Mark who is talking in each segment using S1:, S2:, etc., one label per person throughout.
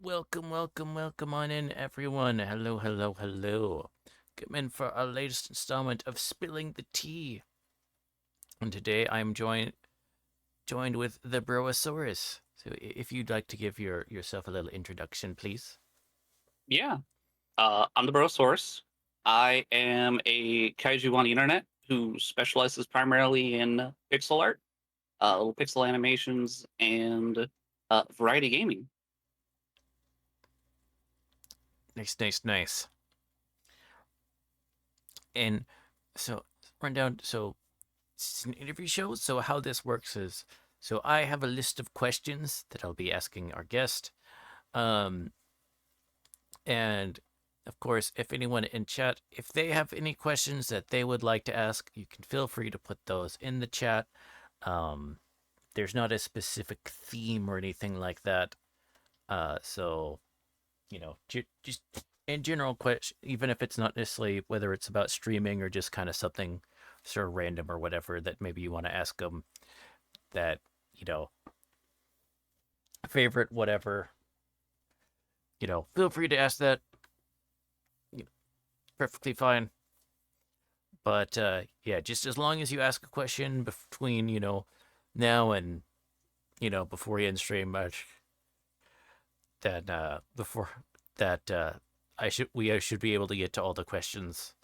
S1: Welcome on in, everyone. Hello. Come in for our latest installment of Spilling the Tea. And today I'm joined with the Broasaurus. So if you'd like to give yourself a little introduction, please.
S2: Yeah. I'm the Brosource. I am a kaiju on the internet who specializes primarily in pixel art, little pixel animations, and variety gaming.
S1: Nice. And so rundown. So it's an interview show. So how this works is, so I have a list of questions that I'll be asking our guest. Um, And of course, if anyone in chat, if they have any questions that they would like to ask, you can feel free to put those in the chat. Um, there's not a specific theme or anything like that. So, just in general, question, even if it's not necessarily whether it's about streaming or just kind of something sort of random or whatever that maybe you want to ask them that, you know, favorite, whatever, feel free to ask that. Perfectly fine. But yeah, just as long as you ask a question between now and before you end stream, that before that I should be able to get to all the questions.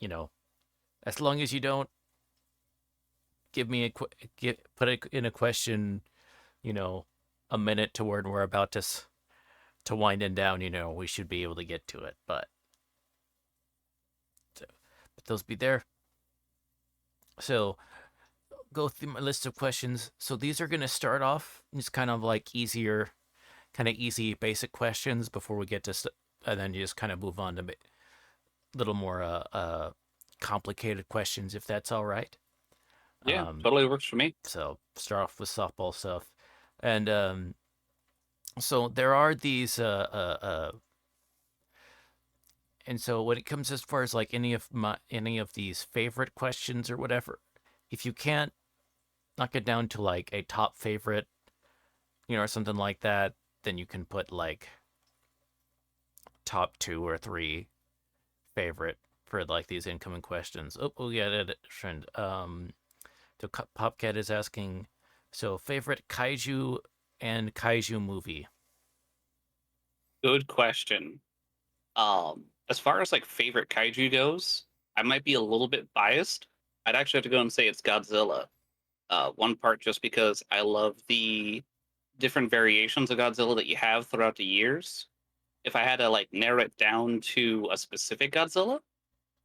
S1: You know, as long as you don't give me put it in a question, you know, a minute to when we're about to wind it down. We should be able to get to it. But those be there. So go through my list of questions. So these are gonna start off just kind of like easy basic questions before we get to and then you just kind of move on to a little more complicated questions if that's all right.
S2: Yeah,
S1: Um,
S2: totally works for me.
S1: so start off with softball stuff, and so there are these and so when it comes as far as like any of these favorite questions or whatever, if you can't knock it down to like a top favorite, or something like that, then you can put like top two or three favorite for like these incoming questions. Oh yeah, that trend. So Popcat is asking, so favorite kaiju and kaiju movie.
S2: Good question. As far as like favorite kaiju goes, I might be a little bit biased. I'd actually have to go and say it's Godzilla. One part just because I love the different variations of Godzilla that you have throughout the years. If I had to like narrow it down to a specific Godzilla,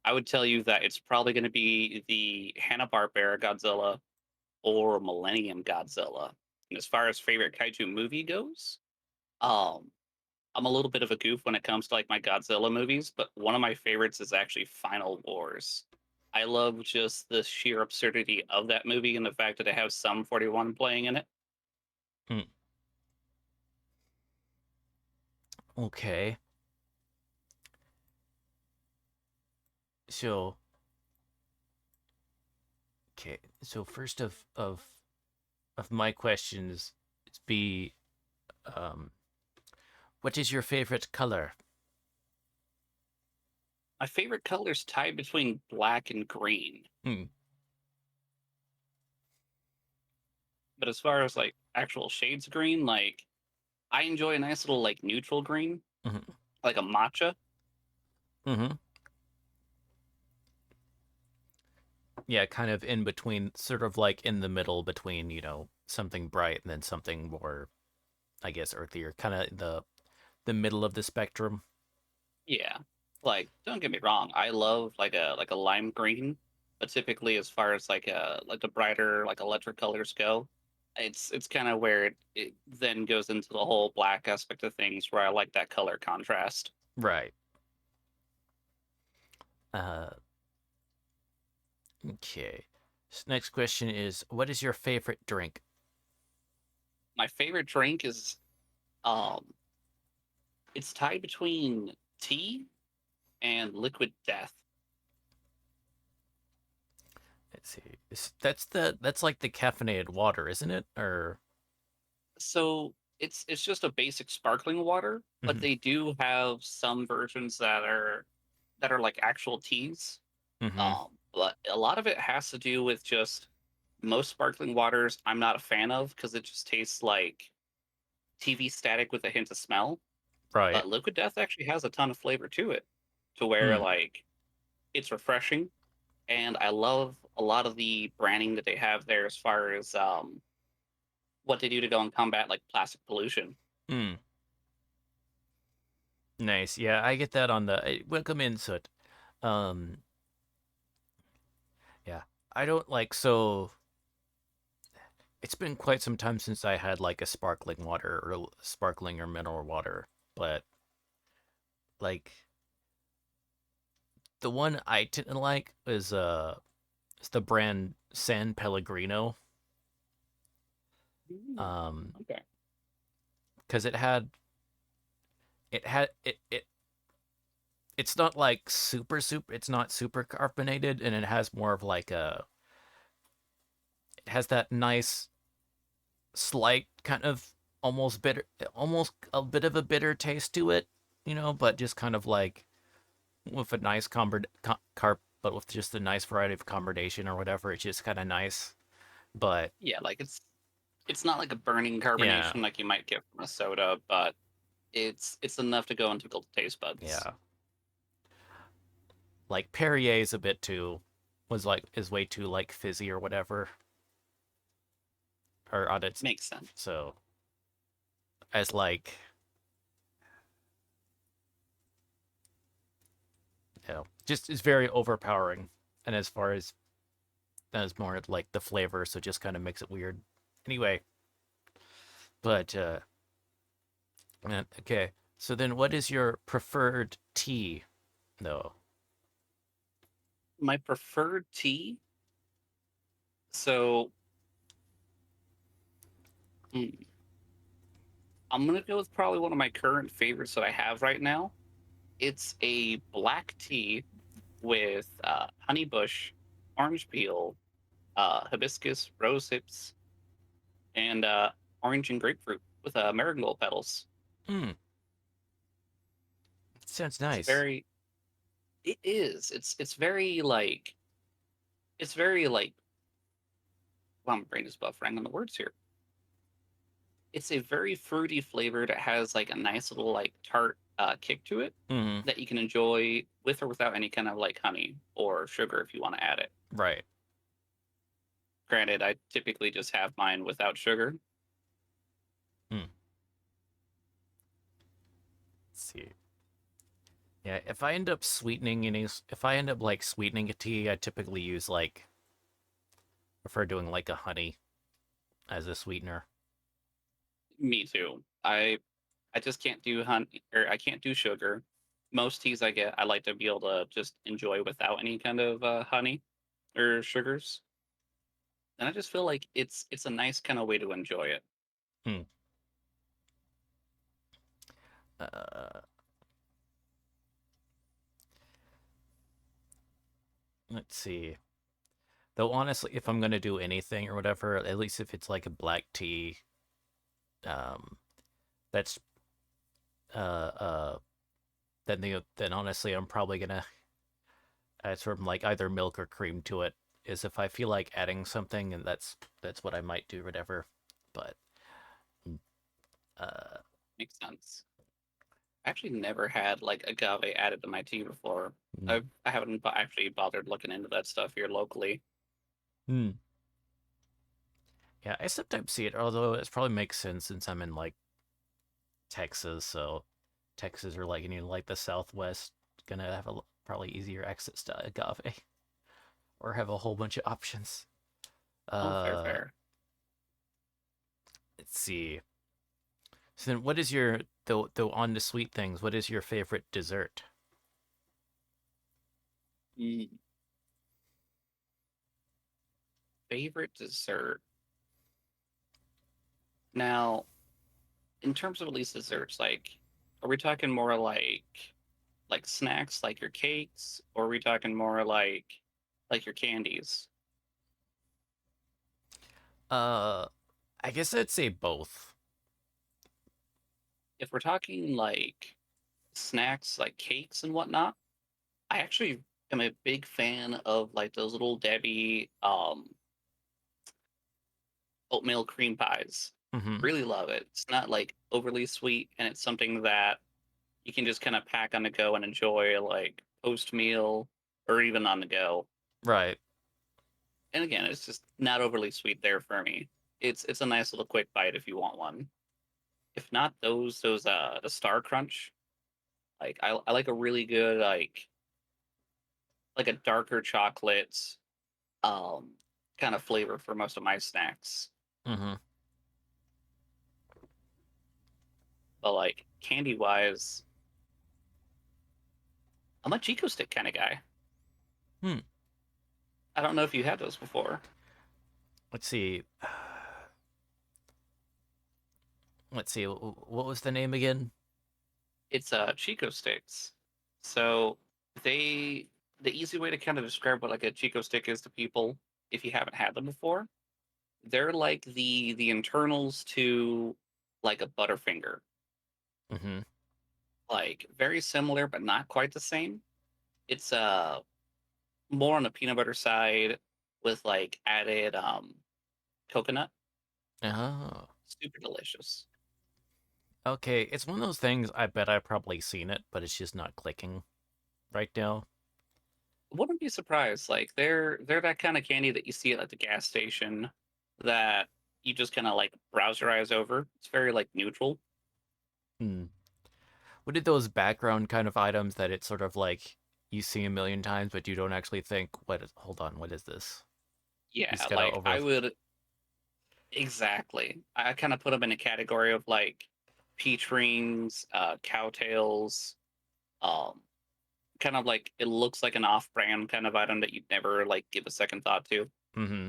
S2: I would tell you that it's probably going to be the Hanna-Barbera Godzilla or Millennium Godzilla. And as far as favorite kaiju movie goes, um, I'm a little bit of a goof when it comes to like my Godzilla movies, but one of my favorites is actually Final Wars. I love just the sheer absurdity of that movie and the fact that it has some 41 playing in it.
S1: Hmm. Okay, so so first of my questions, it's be um, what is your favorite color?
S2: My favorite colors tied between black and green.
S1: Hmm.
S2: But as far as like actual shades of green, like I enjoy a nice little like neutral green,
S1: Mm-hmm.
S2: like a matcha.
S1: Mm-hmm. Yeah, kind of in between, sort of like in the middle between something bright and then something more, I guess, earthier, kind of the middle of the spectrum.
S2: Yeah. Like, don't get me wrong, I love like a lime green, but typically as far as like the brighter like electric colors go, it's kind of where it then goes into the whole black aspect of things where I like that color contrast.
S1: Right. Uh, okay. So next question is, what is your favorite drink?
S2: My favorite drink is um it's tied between tea and liquid death.
S1: Let's see. That's like the caffeinated water, isn't it? Or
S2: So it's just a basic sparkling water, but
S1: Mm-hmm.
S2: they do have some versions that are like actual teas.
S1: Mm-hmm.
S2: But a lot of it has to do with just most sparkling waters I'm not a fan of because it just tastes like TV static with a hint of smell.
S1: Right.
S2: But Liquid Death actually has a ton of flavor to it, to where
S1: Mm.
S2: like it's refreshing, and I love a lot of the branding that they have there as far as what they do to go and combat like plastic pollution.
S1: Mm. Nice. Yeah, I get that on the welcome in soot. Um, yeah, I don't like so. It's been quite some time since I had like a sparkling water or sparkling or mineral water, but like the one I didn't like is the brand San Pellegrino.
S2: Mm,
S1: Um,
S2: okay.
S1: because it it's not like super it's not super carbonated, and it has more of like a it has that nice slight kind of almost bitter, almost a bit of a bitter taste to it, but just kind of like with a nice but with just a nice variety of combination or whatever. It's just kind of nice. But
S2: Yeah, like it's not like a burning
S1: yeah,
S2: carbonation like you might get from a soda, but it's enough to go and tickle the taste buds.
S1: yeah, like Perrier is a bit too is way too like fizzy or whatever, or on its
S2: Makes sense.
S1: so as like just is very overpowering. And as far as more like the flavor, so just kind of makes it weird. Anyway, but okay. So then, what is your preferred tea, though?
S2: My preferred tea, so mm, I'm gonna go with probably one of my current favorites that I have right now. It's a black tea with honey bush, orange peel, hibiscus, rose hips, and orange and grapefruit with marigold petals.
S1: Hmm, sounds
S2: It's
S1: nice.
S2: very, it is. It's very like, it's very like. Well, my brain is buffering on the words here. It's a very fruity flavor that has like a nice little like tart kick to it
S1: Hmm.
S2: that you can enjoy with or without any kind of like honey or sugar if you want to add it.
S1: Right.
S2: Granted, I typically just have mine without sugar.
S1: Hmm. Let's see. Yeah, if I end up like sweetening a tea, I typically use like prefer doing like a honey as a sweetener.
S2: Me too. I just can't do honey or I can't do sugar. Most teas I get, I like to be able to just enjoy without any kind of honey or sugars. And I just feel like it's a nice kind of way to enjoy it.
S1: Hmm. Uh, let's see. Though honestly, if I'm gonna do anything or whatever, at least if it's like a black tea, um, that's uh uh then honestly I'm probably gonna add sort of like either milk or cream to it. Is if I feel like adding something, and that's what I might do, whatever. But uh,
S2: Makes sense. I actually never had like agave added to my tea before.
S1: mm,
S2: I haven't actually bothered looking into that stuff here locally.
S1: mm. Yeah, I sometimes see it, although it probably makes sense since I'm in like Texas, so Texas or like like the Southwest gonna have a probably easier access to agave or have a whole bunch of options.
S2: Oh, fair,
S1: Uh,
S2: fair.
S1: let's see. So then, what is your though on the sweet things? What is your favorite dessert?
S2: Mm, favorite dessert. Now, in terms of at least desserts, like, are we talking more like snacks, like your cakes, or are we talking more like your candies?
S1: Uh, I guess I'd say both.
S2: if we're talking like snacks, like cakes and whatnot, I actually am a big fan of like those little Debbie oatmeal cream pies.
S1: Mm-hmm.
S2: Really love it. It's not like overly sweet, and it's something that you can just kind of pack on the go and enjoy like post meal or even on the go.
S1: Right.
S2: And again, it's just not overly sweet there for me. It's a nice little quick bite if you want one. If not those the Star Crunch, like I like a really good like a darker chocolate um kind of flavor for most of my snacks.
S1: Mm-hmm.
S2: But like candy wise, I'm a Chico stick kind of guy.
S1: Hmm.
S2: I don't know if you had those before.
S1: Let's see. Let's see. What was the name again?
S2: It's Chico sticks. So they the easy way to kind of describe what like a Chico stick is to people if you haven't had them before, they're like the internals to like a Butterfinger.
S1: Mm-hmm.
S2: Like very similar but not quite the same. It's more on the peanut butter side with like added coconut.
S1: Oh.
S2: Super delicious.
S1: Okay. It's one of those things. I bet I've probably seen it, but it's just not clicking right now.
S2: Wouldn't be surprised. Like they're that kind of candy that you see at like the gas station that you just kind of like browse your eyes over. It's very like neutral.
S1: Hmm. What did those background kind of items that it's sort of like you see a million times, but you don't actually think, what is, hold on, what is this? You just
S2: Yeah,
S1: gotta
S2: like
S1: over.
S2: I would exactly. I kind of put them in a category of like peach rings, cowtails, um, kind of like it looks like an off-brand kind of item that you'd never like give a second thought to.
S1: Mm-hmm.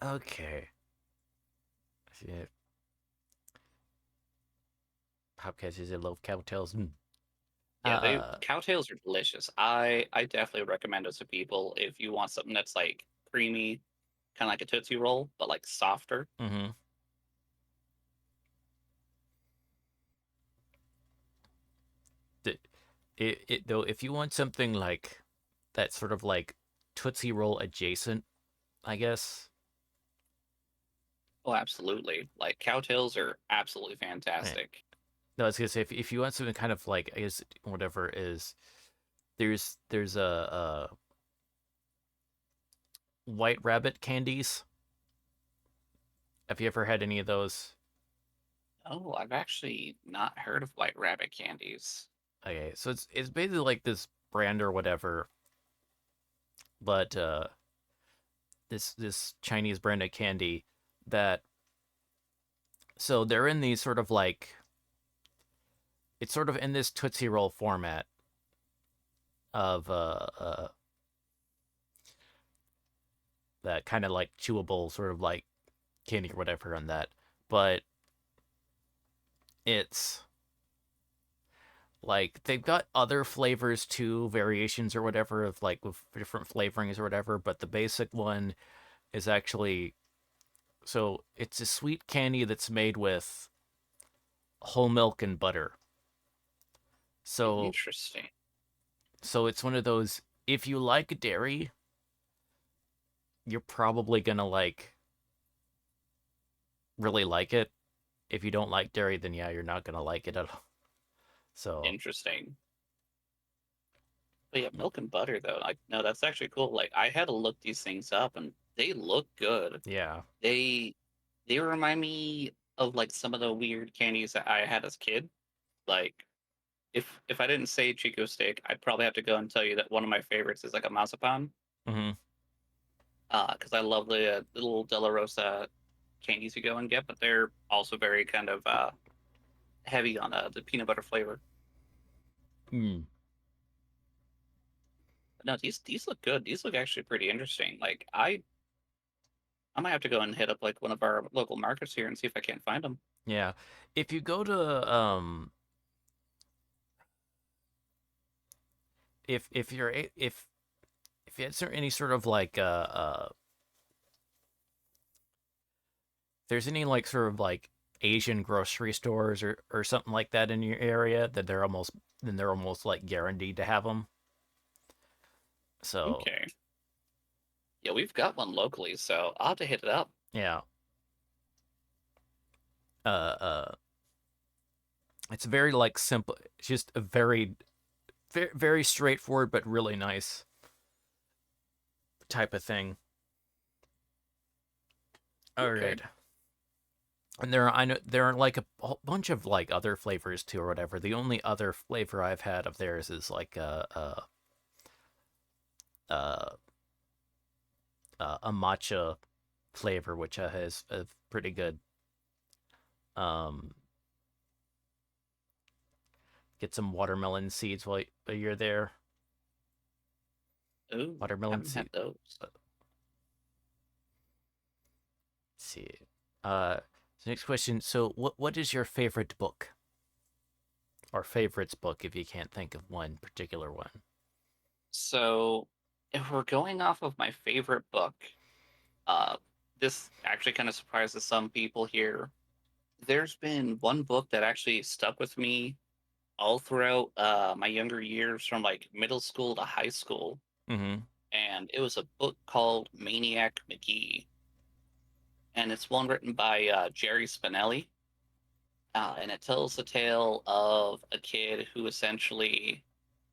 S1: Okay. Yeah. Popcatchers, I love cowtails. Mm.
S2: Yeah, they
S1: Uh,
S2: cowtails are delicious. I definitely recommend it to people if you want something that's like creamy, kind of like a Tootsie Roll, but like softer.
S1: mm-hmm. The, though, if you want something like that, sort of like Tootsie Roll adjacent, I guess.
S2: Oh, absolutely. Like cowtails are absolutely
S1: Eh,
S2: fantastic.
S1: No, I was gonna say if you want something kind of like, I guess whatever is, there's a White Rabbit candies. Have you ever had any of those?
S2: Oh, I've actually not heard of White Rabbit candies.
S1: Okay, so it's basically like this brand or whatever, but this Chinese brand of candy that, so they're in these sort of like, it's sort of in this Tootsie Roll format of that kind of like chewable sort of like candy or whatever on that, but it's like they've got other flavors too, variations or whatever of like with different flavorings or whatever, but the basic one is actually, so it's a sweet candy that's made with whole milk and butter. So
S2: Interesting.
S1: it's one of those, if you like dairy, you're probably gonna like really like it. If you don't like dairy, then yeah, you're not gonna like it at all. So
S2: Interesting. But yeah, milk and butter though, like no, that's actually cool. Like I had to look these things up and they look good.
S1: yeah.
S2: They they remind me of like some of the weird candies that I had as a kid. Like if I didn't say Chico steak, I'd probably have to go and tell you that one of my favorites is like a mazapan.
S1: Mm-hmm.
S2: Because I love the little De La Rosa candies you go and get, but they're also very kind of heavy on the peanut butter flavor.
S1: Mm.
S2: But no, these look good. These look actually pretty interesting. Like I might have to go and hit up like one of our local markets here and see if I can't find them.
S1: Yeah. If you go to if you're if you had any sort of like there's any like sort of like Asian grocery stores or something like that in your area that they're almost like guaranteed to have them. So
S2: Okay. Yeah, we've got one locally, so I'll have to hit it up.
S1: yeah, uh, uh, it's very like simple. It's just a very straightforward but really nice type of thing. All
S2: Okay.
S1: right. And there are I know there are like a whole bunch of like other flavors too or whatever. The only other flavor I've had of theirs is like a, a matcha flavor, which is pretty good. Um, get some watermelon seeds while you're there.
S2: Ooh,
S1: Watermelon
S2: haven't had
S1: seed.
S2: those.
S1: Let's see. Uh, so next question. So, what is your favorite book or favorites book if you can't think of one particular one?
S2: So, if we're going off of my favorite book, uh, this actually kind of surprises some people here. There's been one book that actually stuck with me all throughout my younger years, from like middle school to high school,
S1: Mm-hmm.
S2: and it was a book called Maniac McGee, and it's one written by Jerry Spinelli, and it tells the tale of a kid who essentially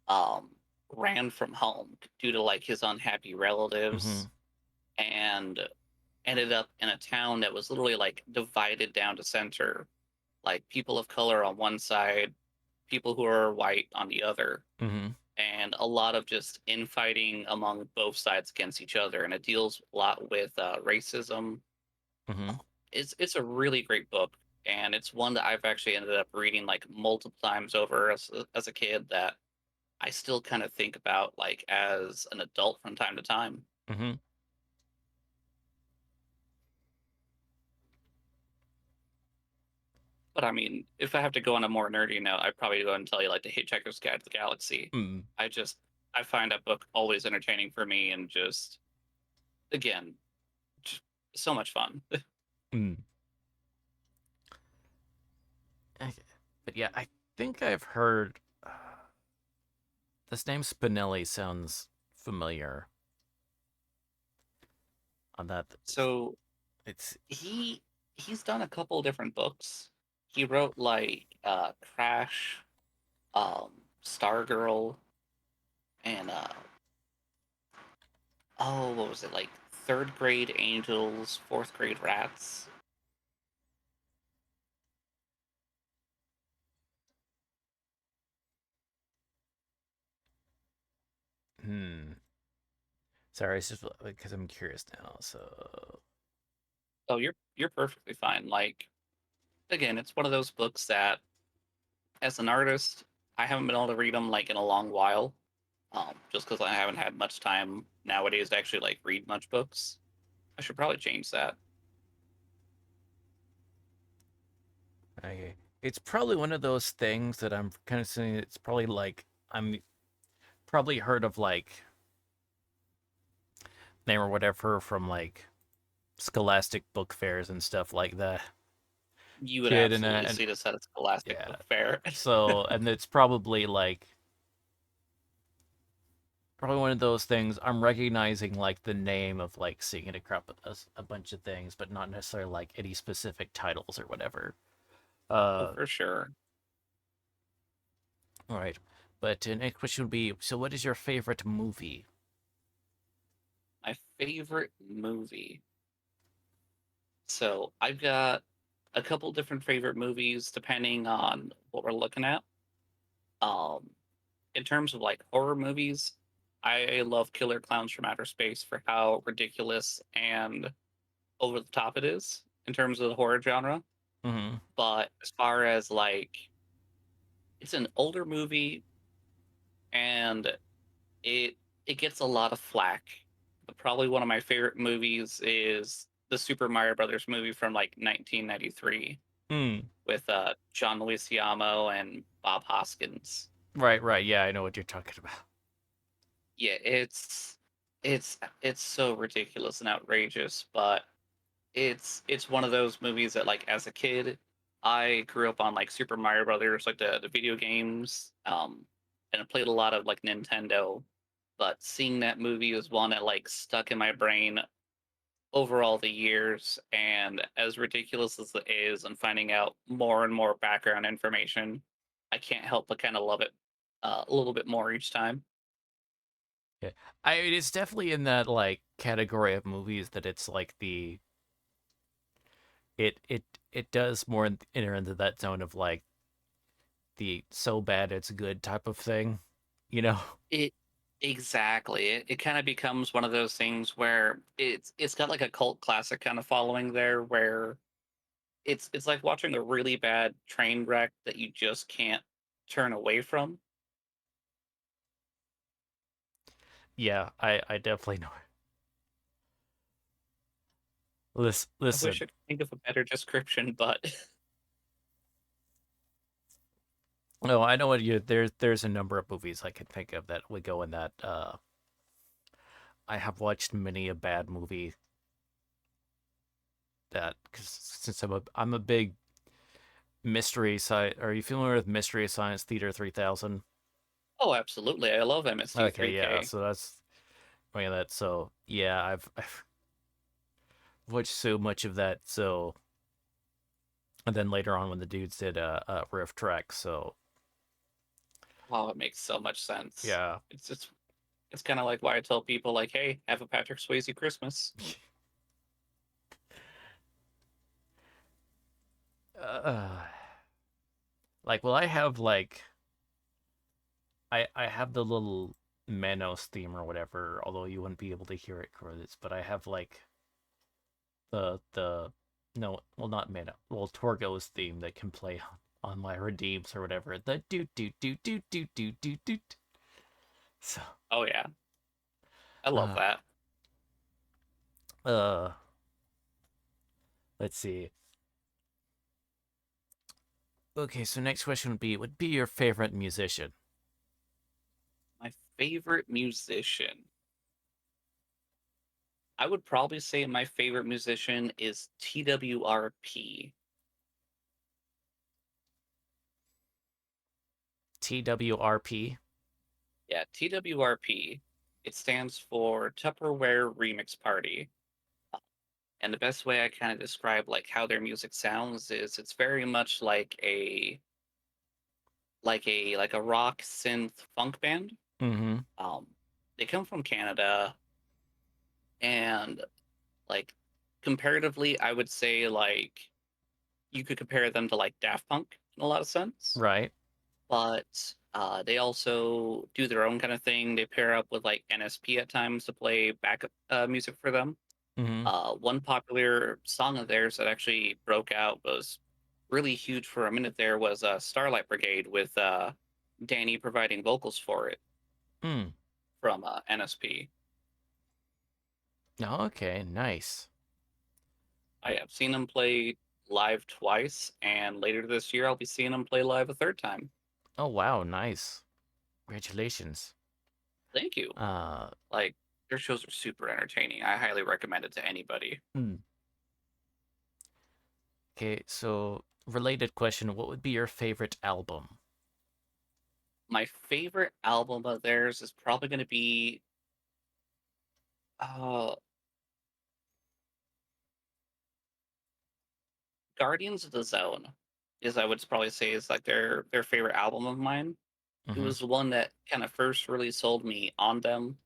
S2: um, ran from home due to like his unhappy
S1: Mm-hmm.
S2: relatives, and ended up in a town that was literally like divided down to center, like people of color on one side, people who are white on the other,
S1: Mm-hmm.
S2: and a lot of just infighting among both sides against each other. And it deals a lot with racism.
S1: Mm-hmm.
S2: It's a really great book, and it's one that I've actually ended up reading like multiple times over as a kid, that I still kind of think about like as an adult from time to time.
S1: Mm-hmm.
S2: But I mean, if I have to go on a more nerdy note, I'd probably go and tell you like the Hitchhiker's Guide to the Galaxy.
S1: Mm-hmm.
S2: I just I find that book always entertaining for me, and just again, just so much fun.
S1: Mm-hmm. Okay. But yeah, I think I've heard this name Spinelli sounds familiar. On that,
S2: So
S1: it's
S2: he he's done a couple different books. He wrote like Crash, Stargirl, and oh, what was it, like third grade angels, fourth grade rats.
S1: hmm. Sorry, it's just because I'm curious now. So,
S2: Oh, you're perfectly fine. Like again, it's one of those books that, as an artist, I haven't been able to read them like in a long while, just because I haven't had much time nowadays to actually like read much books. I should probably change that.
S1: okay, it's probably one of those things that I'm kind of saying. It's probably like I'm probably heard of like name or whatever from like Scholastic book fairs and stuff like that.
S2: You would
S1: Kid and
S2: absolutely see this at a Scholastic
S1: yeah.
S2: book fair.
S1: So and it's probably like probably one of those things I'm recognizing like the name of like seeing it across a bunch of things, but not necessarily like any specific titles or whatever.
S2: Oh,
S1: Uh,
S2: for sure.
S1: all right. But next question would be: so, what is your favorite movie?
S2: My favorite movie. So I've got a couple different favorite movies depending on what we're looking at. Um, in terms of like horror movies, I love Killer Clowns from Outer Space for how ridiculous and over the top it is in terms of the horror genre.
S1: Mm-hmm.
S2: But as far as like, it's an older movie, and it it gets a lot of flack. But probably one of my favorite movies is the Super Mario Brothers movie from like 1993
S1: Mm.
S2: with John Leguizamo and Bob Hoskins.
S1: Right, right. Yeah, I know what you're talking about.
S2: Yeah, it's so ridiculous and outrageous, but It's one of those movies that like as a kid, I grew up on like Super Mario Brothers, like the video games, and I played a lot of like Nintendo. But seeing that movie was one that like stuck in my brain over all the years, and as ridiculous as it is, and finding out more and more background information, I can't help but kind of love it a little bit more each time.
S1: Yeah. I mean, it's definitely in that like category of movies that it's like it it it does more enter into that zone of like the so bad it's good type of thing, you know?
S2: It exactly. It kind of becomes one of those things where it's got like a cult classic kind of following there, where it's like watching a really bad train wreck that you just can't turn away from.
S1: Yeah, I definitely know.
S2: I wish
S1: Listen,
S2: I could think of a better description, but
S1: no, I know what you there's a number of movies I can think of that would go in that I have watched many a bad movie that cuz since I'm a big mystery sci are you familiar with Mystery Science Theater 3000?
S2: oh, absolutely. I love
S1: Okay, yeah.
S2: MST3K.
S1: So that's I mean that so yeah, I've watched so much of that so and then later on when the dudes did a riff track so
S2: Wow, it makes so much sense.
S1: yeah.
S2: It's kind of like why I tell people like, "Hey, have a Patrick Swayze Christmas."
S1: uh, like well I have like I have the little Manos theme or whatever, although you wouldn't be able to hear it for this, but I have like the no, well not Manos, well Torgo's theme that can play on my redeems or whatever. The doot. So
S2: Oh yeah, I love
S1: uh
S2: that.
S1: uh let's see. Okay, so next question would be your favorite musician?
S2: My favorite musician. I would probably say my favorite musician is TWRP.
S1: TWRP.
S2: Yeah, TWRP. It stands for Tupperware Remix Party. And the best way I kind of describe like how their music sounds is it's very much like a rock synth funk band.
S1: Mm-hmm.
S2: Um, they come from Canada, and like comparatively, I would say like you could compare them to like Daft Punk in a lot of sense.
S1: Right.
S2: But they also do their own kind of thing. They pair up with like NSP at times to play backup music for them.
S1: Mm-hmm.
S2: One popular song of theirs that actually broke out was really huge for a minute there was Starlight Brigade with Danny providing vocals for it
S1: Mm.
S2: from NSP.
S1: Oh, okay, nice.
S2: I have seen him play live twice, and later this year I'll be seeing him play live a third time.
S1: Oh wow, nice. Congratulations.
S2: Thank you.
S1: Uh,
S2: Like, their shows are super entertaining. I highly recommend it to anybody.
S1: mm. Okay, so related question, what would be your favorite album?
S2: My favorite album of theirs is probably going to be uh, Guardians of the Zone. Is I would probably say is like their favorite album of mine. It
S1: Mm-hmm.
S2: was the one that kind of first really sold me on them,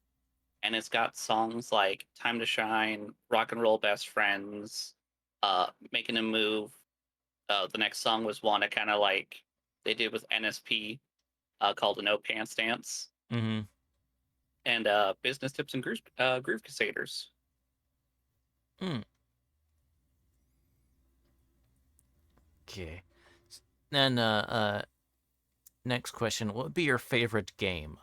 S2: and it's got songs like "Time to Shine," "Rock and Roll Best Friends," "Making a Move." The next song was one I kind of like they did with NSP called "A No Pants Dance,"
S1: Mm-hmm.
S2: and "Business Tips and Groove Cassaders."
S1: Mm. Okay. Then next question, what would be your favorite game?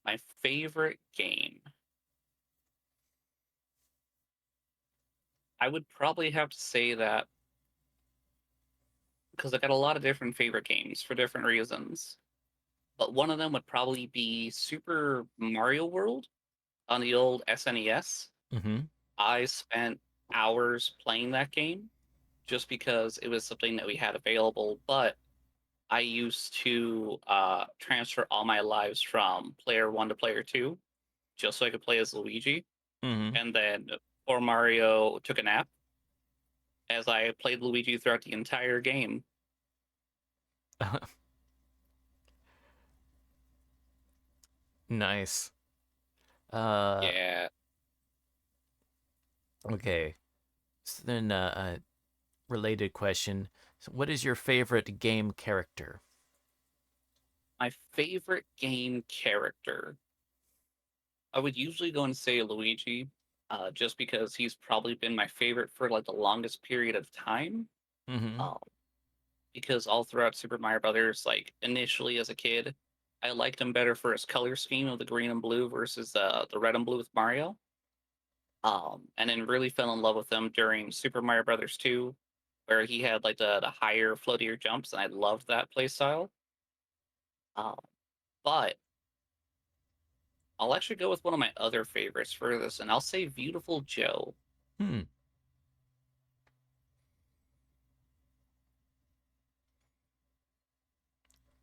S2: My favorite game. I would probably have to say that because I got a lot of different favorite games for different reasons. But one of them would probably be Super Mario World. on the old SNES.
S1: Mm-hmm.
S2: I spent hours playing that game just because it was something that we had available, but I used to transfer all my lives from player one to player two just so I could play as Luigi.
S1: Mm-hmm.
S2: And then poor Mario took a nap as I played Luigi throughout the entire game.
S1: Nice. Uh,
S2: Yeah,
S1: okay. So then, a related question: so what is your favorite game character?
S2: my favorite game character. I would usually go and say Luigi, just because he's probably been my favorite for like the longest period of time.
S1: Mm-hmm.
S2: Uh, because all throughout Super Mario Brothers, like initially as a kid, I liked him better for his color scheme of the green and blue versus the red and blue with Mario. And then really fell in love with him during Super Mario Brothers 2, where he had like the higher, floatier jumps, and I loved that play style. Um, but I'll actually go with one of my other favorites for this, and I'll say Beautiful Joe.
S1: Hmm.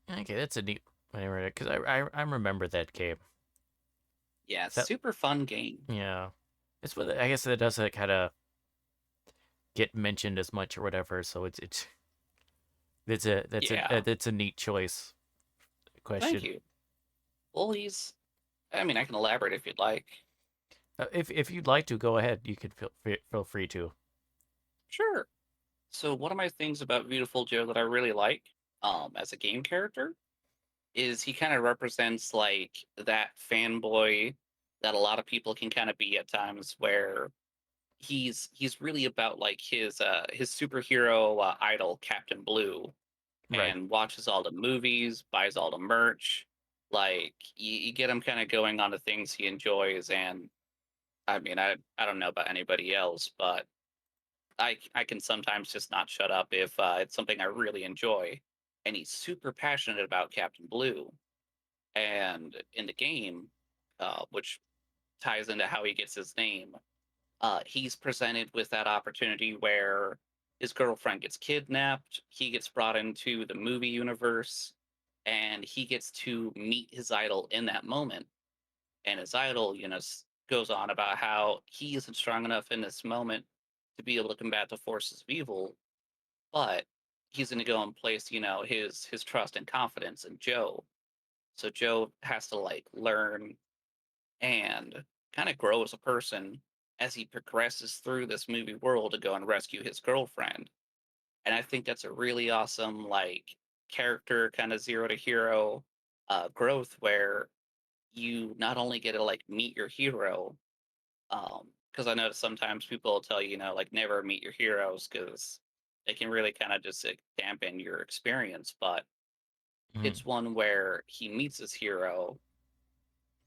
S1: Okay, that's a neat because I remember that game.
S2: Yeah,
S1: That
S2: super fun game.
S1: yeah, it's what I guess it doesn't kind of get mentioned as much or whatever. So
S2: Yeah,
S1: that's a neat choice
S2: thank
S1: question.
S2: you. Well, I mean, I can elaborate if you'd like.
S1: If you'd like to go ahead, you can feel free to.
S2: Sure. So, one of my things about Beautiful Joe that I really like, as a game character, is he kind of represents like that fanboy that a lot of people can kind of be at times, where he's really about like his superhero idol Captain Blue,
S1: Right.
S2: and watches all the movies, buys all the merch. Like you get him kind of going on the things he enjoys, and I mean, I don't know about anybody else, but I can sometimes just not shut up if it's something I really enjoy. And he's super passionate about Captain Blue, and in the game, which ties into how he gets his name. He's presented with that opportunity where his girlfriend gets kidnapped, he gets brought into the movie universe, and he gets to meet his idol in that moment. And his idol, goes on about how he isn't strong enough in this moment to be able to combat the forces of evil, but he's going to go and place, his trust and confidence in Joe. So Joe has to like learn and kind of grow as a person as he progresses through this movie world to go and rescue his girlfriend. And I think that's a really awesome like character kind of zero to hero growth, where you not only get to like meet your hero, because I know sometimes people will tell you, like never meet your heroes because they can really kind of just like, dampen your experience. But
S1: Mm.
S2: it's one where he meets his hero,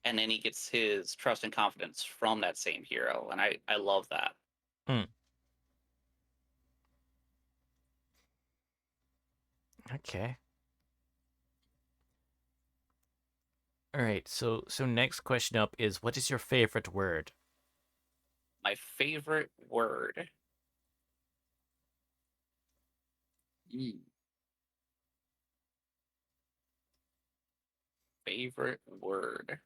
S2: and then he gets his trust and confidence from that same hero, and I love that.
S1: Mm. Okay. All right. So next question up is what is your favorite word?
S2: My favorite word. Mm, favorite word.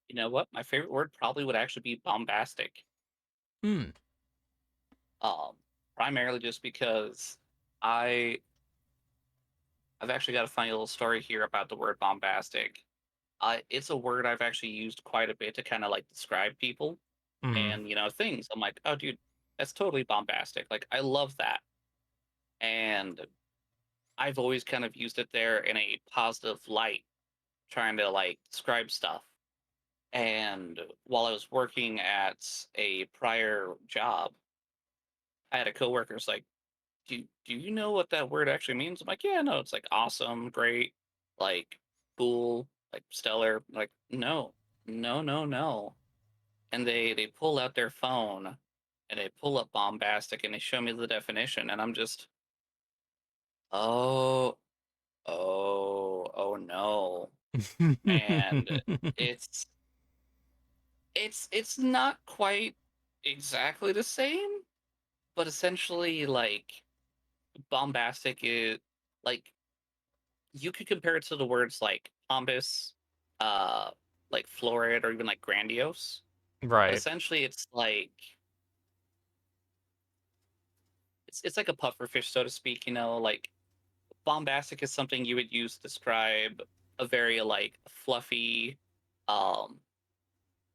S2: You know what? My favorite word probably would actually be bombastic.
S1: Hmm.
S2: Um, primarily just because I I've actually got a funny little story here about the word bombastic. It's a word I've actually used quite a bit to kind of like describe people
S1: Hmm.
S2: and things. I'm like, oh, dude, that's totally bombastic. Like, I love that, and I've always kind of used it there in a positive light, trying to like describe stuff. And while I was working at a prior job, I had a coworker who's like, do you know what that word actually means? I'm like, yeah, no, it's like awesome, great, like cool, like stellar. Like, no, no, no, no. And they pull out their phone and they pull up bombastic and they show me the definition, and I'm just, Oh, oh no. And it's it's not quite exactly the same, but essentially like bombastic is like you could compare it to the words like pompous, uh, like florid, or even like grandiose. But
S1: Right.
S2: essentially, it's like it's like a puffer fish, so to speak. You know, like bombastic is something you would use to describe a very like fluffy, um,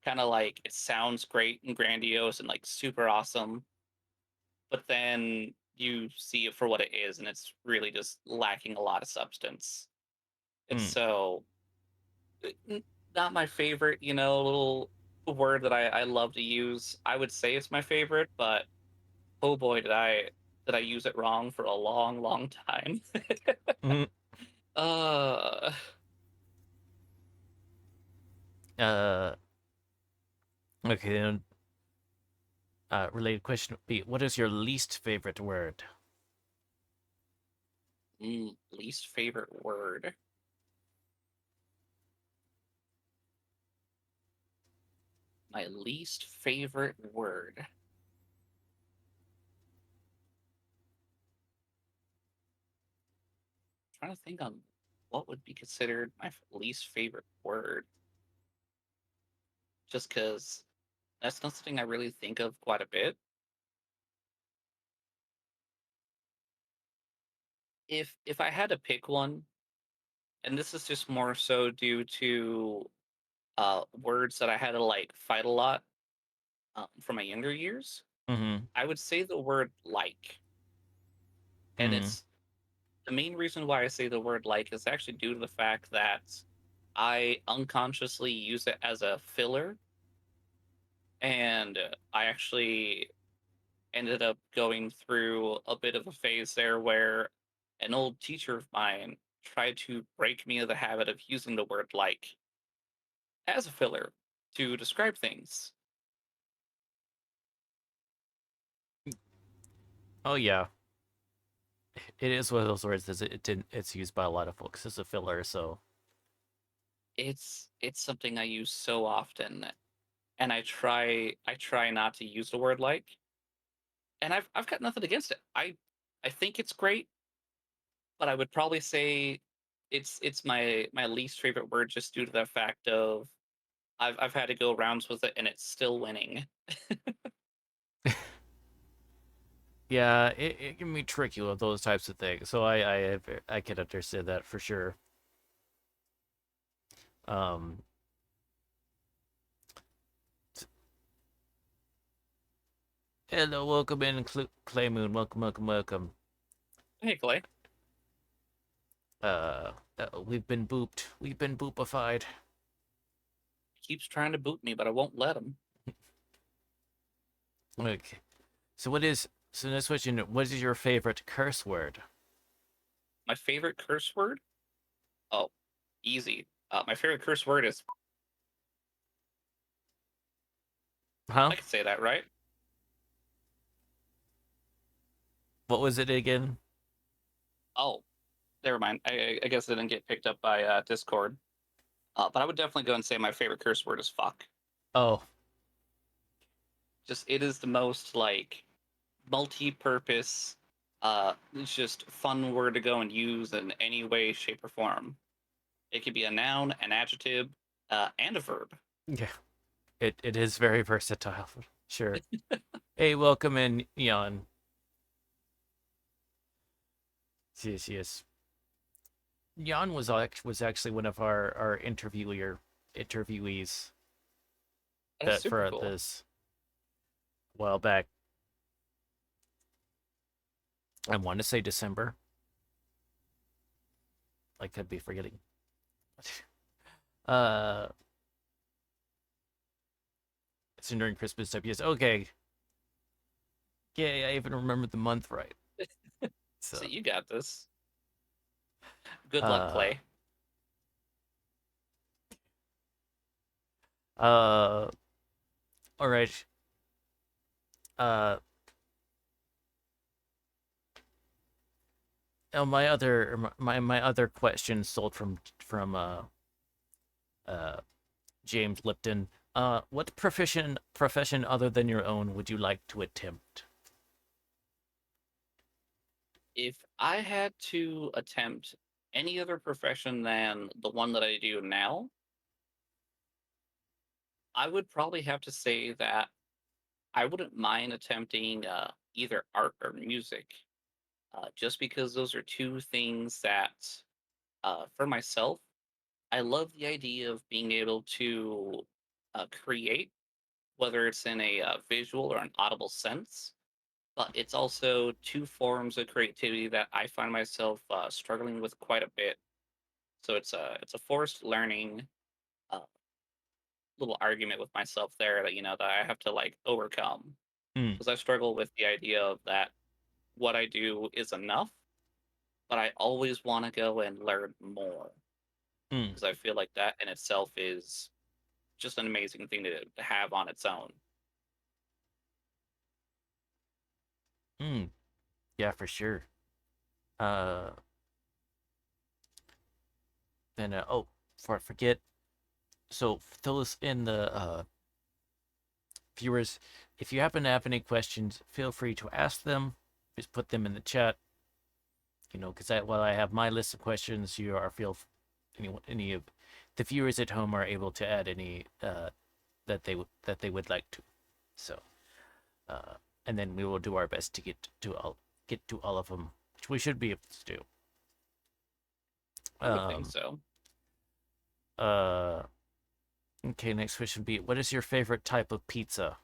S2: kind of like it sounds great and grandiose and like super awesome, but then you see it for what it is, and it's really just lacking a lot of substance. And
S1: Mm.
S2: so not my favorite, you know, little word that I love to use. I would say it's my favorite, but oh boy, did I use it wrong for a long, long time.
S1: Mm.
S2: uh,
S1: Uh, okay, then, related question would be, what is your least favorite word?
S2: least favorite word. My least favorite word. Trying to think on what would be considered my least favorite word, just because that's not something I really think of quite a bit. If I had to pick one, and this is just more so due to words that I had to like fight a lot from my younger years,
S1: Mm-hmm.
S2: I would say the word like. And
S1: Mm.
S2: it's the main reason why I say the word like is actually due to the fact that I unconsciously use it as a filler. And I actually ended up going through a bit of a phase there where an old teacher of mine tried to break me of the habit of using the word like as a filler to describe things.
S1: Oh yeah, it is one of those words that it didn't. It's used by a lot of folks as a filler. So
S2: It's something I use so often, and I try not to use the word like, and I've got nothing against it. I think it's great, but I would probably say it's my least favorite word just due to the fact of I've had to go rounds with it and it's still winning.
S1: yeah, it can be tricky with those types of things. So I can understand that for sure. Um, Hello, welcome in, Clay Moon. Welcome, welcome, welcome.
S2: Hey Clay,
S1: We've been booped. We've been boopified.
S2: keeps trying to boot me, but I won't let him.
S1: Okay. So next question, what is your favorite curse word?
S2: My favorite curse word? Oh, easy. My favorite curse word is
S1: Huh?
S2: I can say that, right?
S1: What was it again?
S2: Oh, never mind. I guess it didn't get picked up by Discord. But I would definitely go and say my favorite curse word is fuck.
S1: Oh,
S2: Just it is the most like multi-purpose, it's just fun word to go and use in any way, shape, or form. It could be a noun, an adjective, and a verb.
S1: yeah. It is very versatile. Sure. Hey, welcome in, Jan. Yes, yes. Jan was actually one of our interviewees
S2: That's
S1: that
S2: super
S1: for
S2: cool.
S1: this a while back. I want to say December. I could be forgetting. uh, it's during Christmas time. Yes. Okay. Yeah, I even remember the month right.
S2: So
S1: So,
S2: you got this. Good luck,
S1: uh,
S2: Clay.
S1: uh, all right. Uh, my other question sold from uh James Lipton. What profession other than your own would you like to attempt?
S2: If I had to attempt any other profession than the one that I do now, I would probably have to say that I wouldn't mind attempting either art or music, just because those are two things that, for myself, I love the idea of being able to create, whether it's in a visual or an audible sense. But it's also two forms of creativity that I find myself struggling with quite a bit. So it's a forced learning uh, little argument with myself there that that I have to like overcome
S1: Mm,
S2: because I struggle with the idea of that what I do is enough, but I always want to go and learn more
S1: mm,
S2: because I feel like that in itself is just an amazing thing to have on its own.
S1: mm. Yeah, for sure. Uh, then before I forget, so for those in the viewers, if you happen to have any questions, feel free to ask them. Just put them in the chat. Because while I have my list of questions, you are feel any of the viewers at home are able to add any that they would like to. So, uh, and then we will do our best to get to all of them, which we should be able to do.
S2: I would think
S1: Um.
S2: so.
S1: Uh. Okay. Next question would be: what is your favorite type of pizza?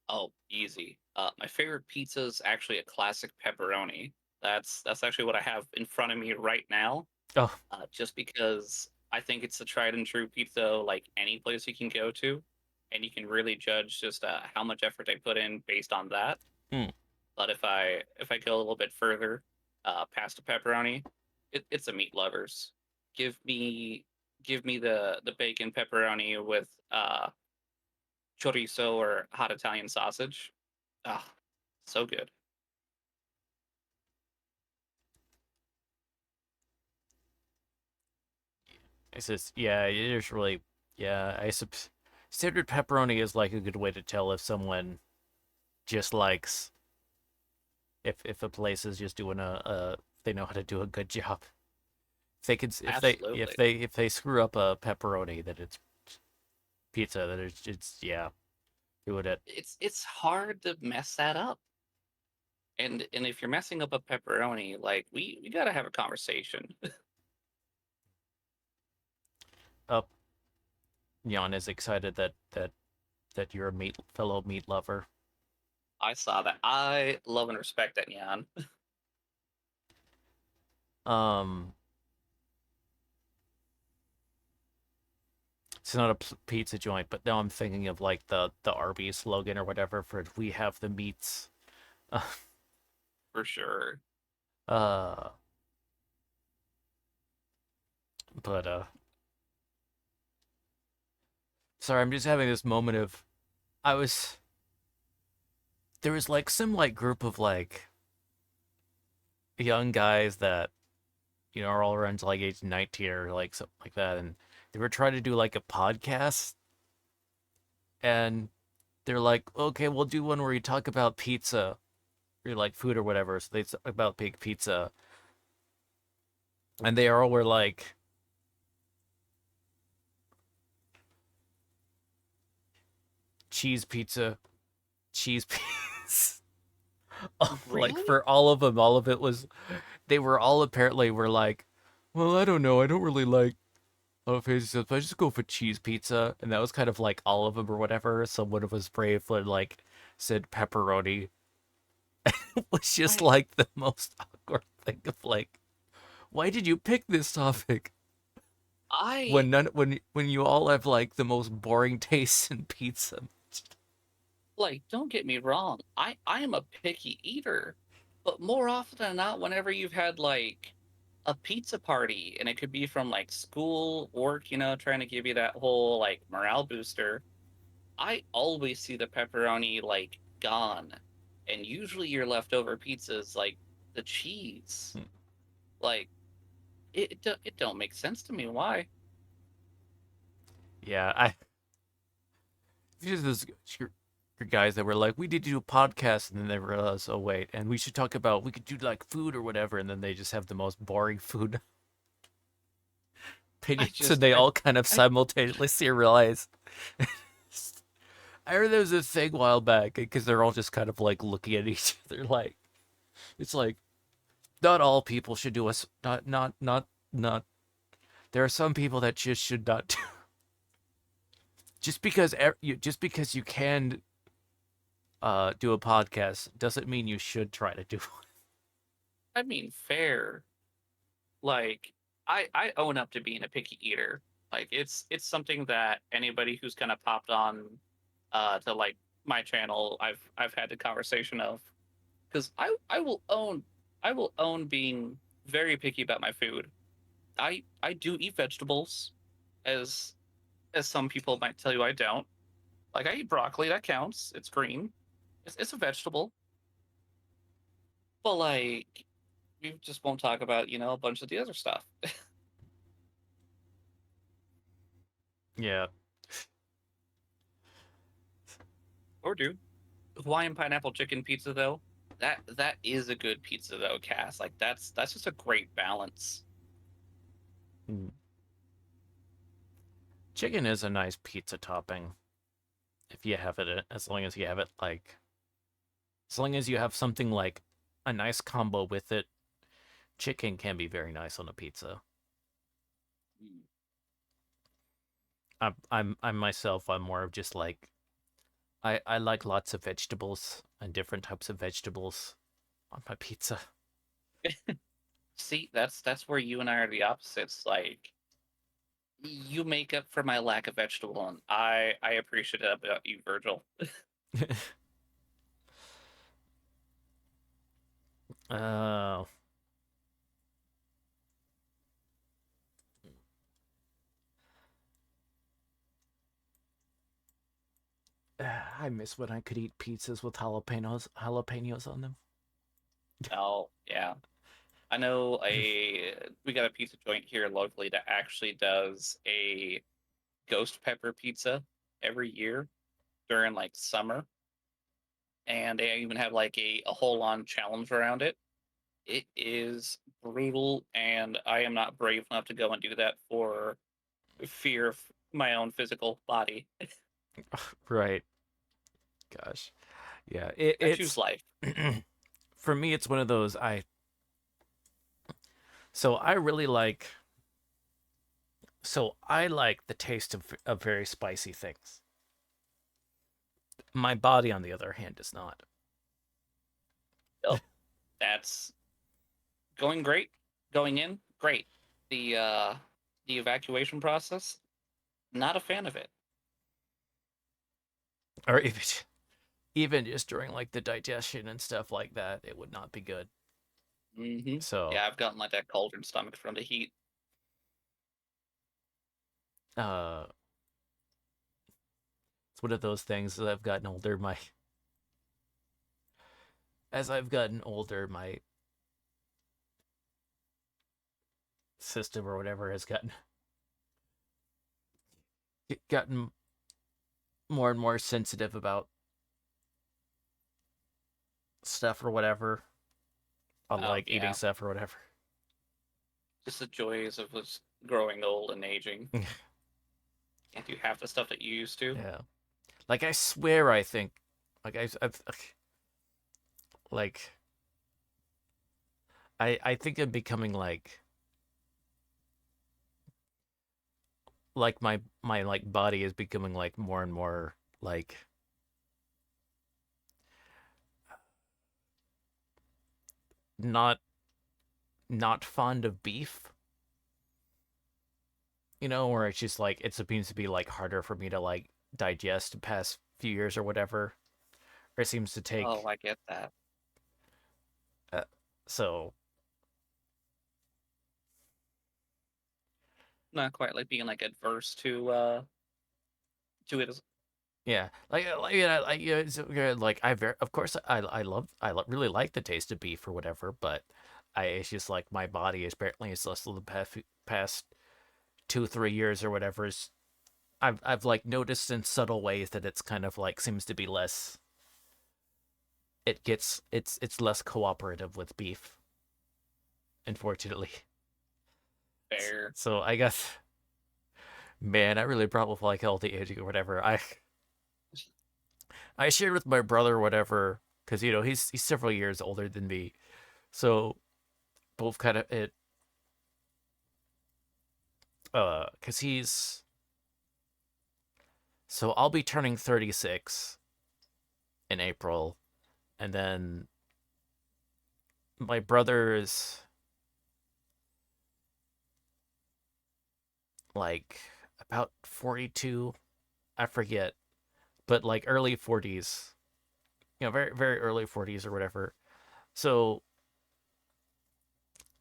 S2: Oh, easy. My favorite pizza is actually a classic pepperoni. That's actually what I have in front of me right now.
S1: Oh.
S2: Just because I think it's the tried and true pizza, like any place you can go to, and you can really judge just how much effort they put in based on that.
S1: Mm,
S2: But if I go a little bit further, past a pepperoni, it's a meat lovers. Give me give me the bacon pepperoni with chorizo or hot Italian sausage. Ah, so good.
S1: it's just yeah. It is really yeah. Standard pepperoni is like a good way to tell if someone just likes if a place is just doing they know how to do a good job. If they could
S2: Absolutely.
S1: if they screw up a pepperoni that it's pizza that it's yeah do it.
S2: It's hard to mess that up. And if you're messing up a pepperoni, like we got to have a conversation.
S1: Up. Jan is excited that you're a fellow meat lover.
S2: I saw that. I love and respect that, Jan.
S1: Um, it's not a pizza joint, but now I'm thinking of like the Arby's slogan or whatever for "We have the meats."
S2: For sure.
S1: uh, but sorry, I'm just having this moment of I was there was like some like group of like young guys that are all around to like age 19 or like something like that, and they were trying to do like a podcast, and they're like, okay, we'll do one where you talk about pizza or like food or whatever. So they talk about big pizza, and they all were like cheese pizza, cheese pizza. Like
S2: Really?
S1: for all of them, all of it was they were all apparently were like, well, I don't know, I don't really like pizza, but I just go for cheese pizza, and that was kind of like all of them or whatever. Someone was brave and like said pepperoni. It was just
S2: I
S1: like the most awkward thing of like, why did you pick this topic
S2: I
S1: when when you all have like the most boring tastes in pizza?
S2: like don't get me wrong. I am a picky eater, but more often than not whenever you've had like a pizza party and it could be from like school, work, trying to give you that whole like morale booster, I always see the pepperoni like gone. And usually your leftover pizza is like the cheese.
S1: Hmm.
S2: Like it don't make sense to me. Why?
S1: Yeah, I just those guys that were like, we need to do a podcast, and then they realize, oh wait, and we should talk about we could do like food or whatever, and then they just have the most boring food
S2: I
S1: opinions, and
S2: just
S1: they all kind of
S2: I
S1: simultaneously realize. I heard there was a thing a while back because they're all just kind of like looking at each other like it's like not all people should do us not there are some people that just should not do just because you can do a podcast doesn't mean you should try to do one.
S2: I mean fair. Like I own up to being a picky eater. Like it's something that anybody who's kind of popped on to like my channel, I've had the conversation of, because I will own being very picky about my food. I do eat vegetables, as some people might tell you I don't. Like I eat broccoli, that counts. It's green. It's a vegetable. But like we just won't talk about, a bunch of the other stuff.
S1: Yeah.
S2: Or do. Hawaiian pineapple chicken pizza though. That is a good pizza though, Cass. Like that's just a great balance.
S1: Mm. Chicken is a nice pizza topping if you have it as long as you have it like as long as you have something like a nice combo with it. Chicken can be very nice on a pizza.
S2: Mm.
S1: I'm myself. I'm more of just like I like lots of vegetables and different types of vegetables on my pizza.
S2: See, that's where you and I are the opposites. Like you make up for my lack of vegetable, and I appreciate it about you, Virgil.
S1: Oh, I miss when I could eat pizzas with jalapenos on them.
S2: Oh yeah, I know a we got a pizza joint here locally that actually does a ghost pepper pizza every year during like summer, and they even have like a whole on challenge around it. It is brutal, and I am not brave enough to go and do that for fear of my own physical body.
S1: Right. Gosh. Yeah.
S2: I choose
S1: It's
S2: life.
S1: for me. It's one of those. I really like. So I like the taste of very spicy things. My body, on the other hand, does not.
S2: Oh, that's going great. Going in, great. The evacuation process, not a fan of it.
S1: Or even just during like the digestion and stuff like that, it would not be good. So,
S2: Yeah, I've gotten like that cauldron stomach from the heat.
S1: uh, it's one of those things as I've gotten older. My as I've gotten older, my system or whatever has gotten more and more sensitive about stuff or whatever. I like eating
S2: Yeah,
S1: stuff or whatever.
S2: just the joys of us growing old and aging. Can't do half the stuff that you used to.
S1: Yeah. Like I swear, I think, like I've like I think I'm becoming like my like body is becoming like more and more like not not fond of beef. Where it's just like it seems to be like harder for me to like digest the past few years or whatever. Or it seems to
S2: Oh,
S1: take
S2: I get that.
S1: uh, so
S2: Not quite like being like adverse to it.
S1: Yeah, like it's, like of course really like the taste of beef or whatever, but it's just like my body is apparently it's less the past 2 3 years or whatever is I've like noticed in subtle ways that it's kind of like seems to be less it's less cooperative with beef, unfortunately.
S2: Fair.
S1: So I guess, man, I really brought with like healthy aging or whatever. I shared with my brother whatever because he's several years older than me, so both kind of it because he's so I'll be turning 36 in April, and then my brother is like about 42. I forget, but like early 40s, very very early 40s or whatever. So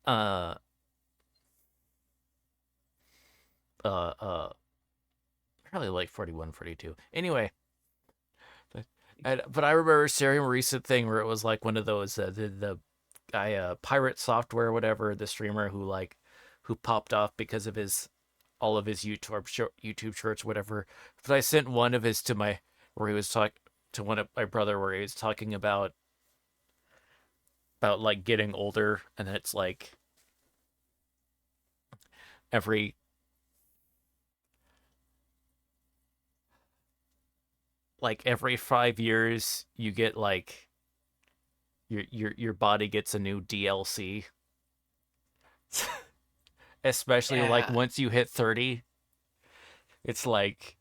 S1: uh uh probably like 41, 42. Anyway, but I remember sharing a recent thing where it was like one of those the guy pirate software or whatever, the streamer who popped off because of his all of his YouTube shorts whatever. But I sent one of his to my where he was talking to one of my brother where he was talking about like getting older, and it's every every 5 years you get like your body gets a new DLC. Especially like
S2: Yeah.
S1: once you hit 30, it's like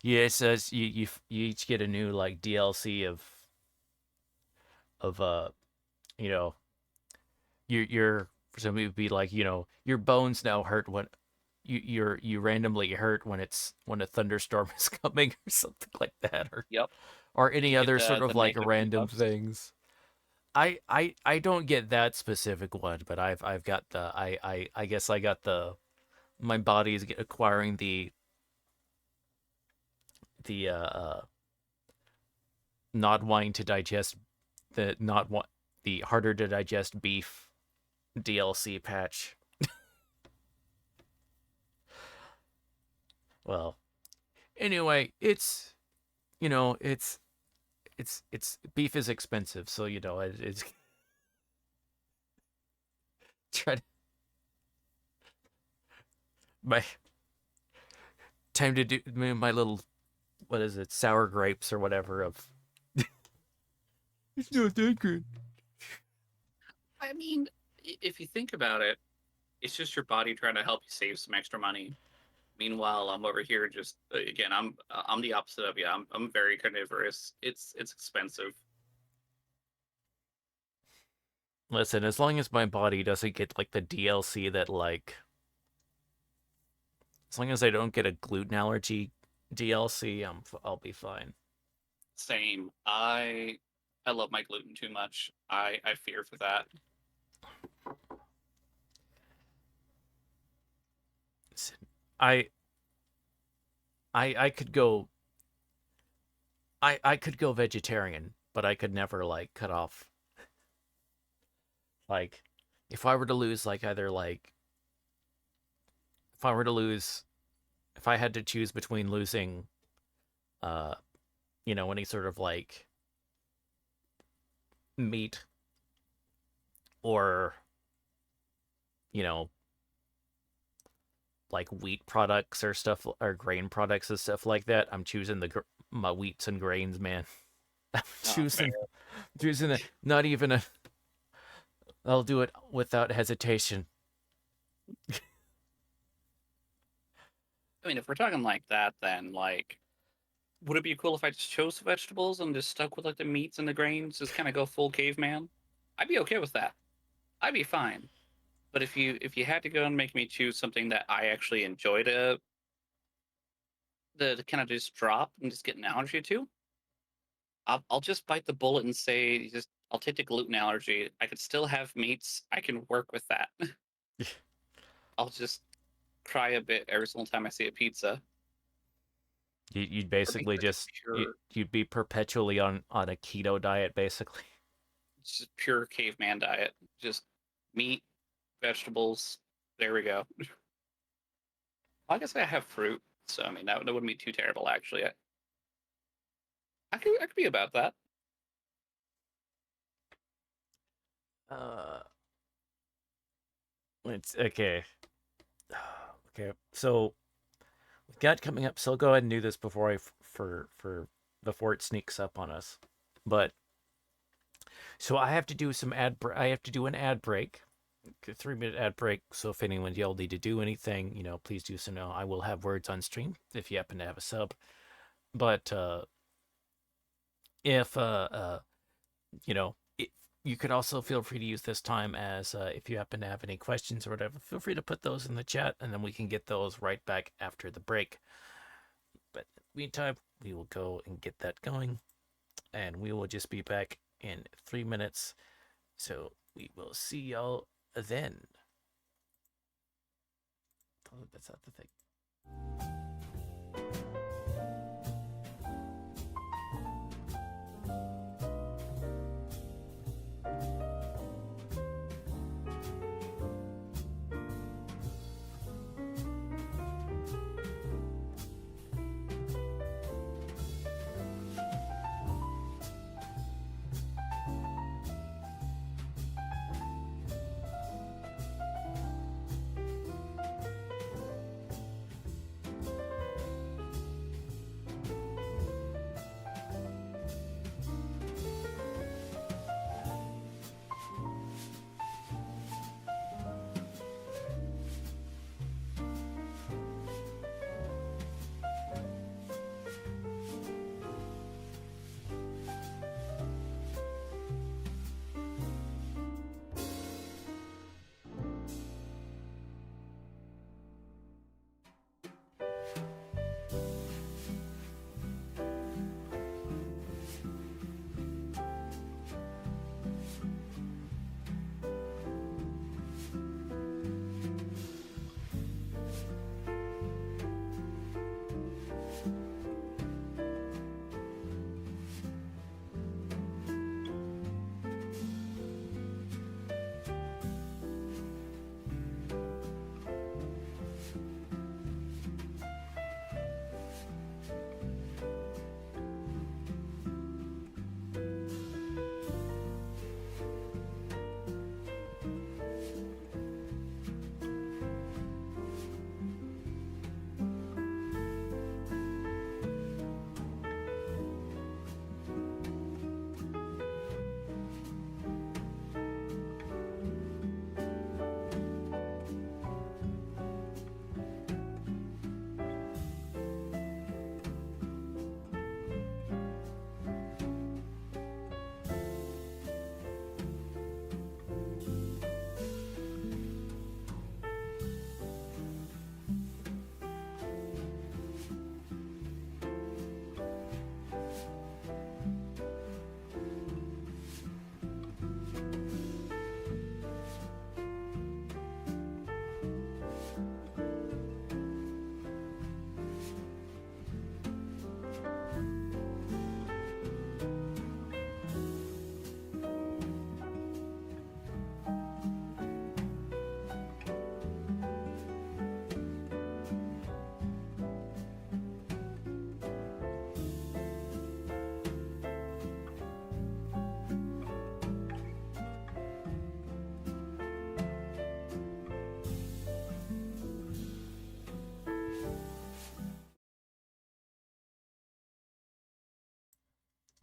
S1: yeah, it says you each get a new like DLC of you know your for some it would be like your bones now hurt when you randomly hurt when a thunderstorm is coming or something like that,
S2: Yep.
S1: or
S2: Do
S1: any
S2: you get
S1: other sort
S2: the
S1: of like
S2: negative
S1: random
S2: debuffs?
S1: things. I don't get that specific one, but I've got the I guess I got the my body is acquiring the not wanting to digest the not want the harder to digest beef DLC patch. Well, anyway, it's beef is expensive, so it's try to, my time to do my little what is it sour grapes or whatever of it's not that good.
S2: I mean, if you think about it, it's just your body trying to help you save some extra money. Meanwhile, I'm over here just again, I'm the opposite of you. I'm very carnivorous. It's expensive.
S1: Listen, as long as my body doesn't get like the DLC that like as long as I don't get a gluten allergy DLC, I'll be fine.
S2: Same. I love my gluten too much. I fear for that.
S1: I I could go I could go vegetarian, but I could never like cut off like if I were to lose like either like if I were to lose if I had to choose between losing uh any sort of like meat or you know like wheat products or stuff or grain products and stuff like that, I'm choosing my wheats and grains, man. I'm
S2: Oh, fair.
S1: choosing the not even a I'll do it without hesitation.
S2: I mean, if we're talking like that, then like, would it be cool if I just chose the vegetables and just stuck with like the meats and the grains, just kind of go full caveman? I'd be okay with that. I'd be fine. But if you had to go and make me choose something that I actually enjoy to kind of just drop and just get an allergy to, I'll just bite the bullet and say just I'll take the gluten allergy. I could still have meats. I can work with that. I'll just cry a bit every single time I see a pizza.
S1: You'd
S2: or be
S1: basically
S2: like
S1: just
S2: a pure,
S1: you'd be perpetually on a keto diet, basically.
S2: just pure caveman diet. Just meat, vegetables. There we go. I guess I have fruit, so I mean that wouldn't be too terrible actually. I could be about that.
S1: Uh, it's okay. Okay, so we've got coming up. So I'll go ahead and do this before for before it sneaks up on us. But so I have to do some I have to do an ad break, a 3 minute ad break. So if anyone yelled need to do anything, please do so now. I will have words on stream if you happen to have a sub. But if you know, it, you could also feel free to use this time as if you happen to have any questions or whatever, feel free to put those in the chat, and then we can get those right back after the break. But in the meantime, we will go and get that going, and we will just be back in 3 minutes. So we will see y'all then. Oh, that's not the thing.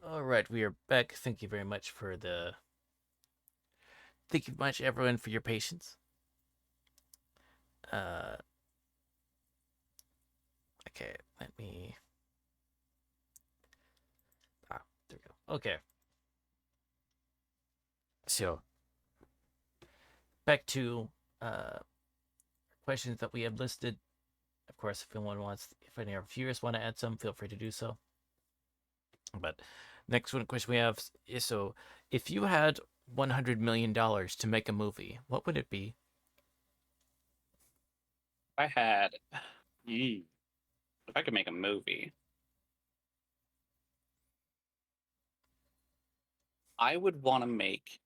S1: All right, we are back. Thank you very much for the. Thank you much, everyone, for your patience. Uh, okay, let me. There we go. Okay, so back to questions that we have listed. Of course, if any of our viewers want to add some, feel free to do so. But next one question we have is so if you had $100 million to make a movie, what would it be?
S2: I had, if I could make a movie. I would want to make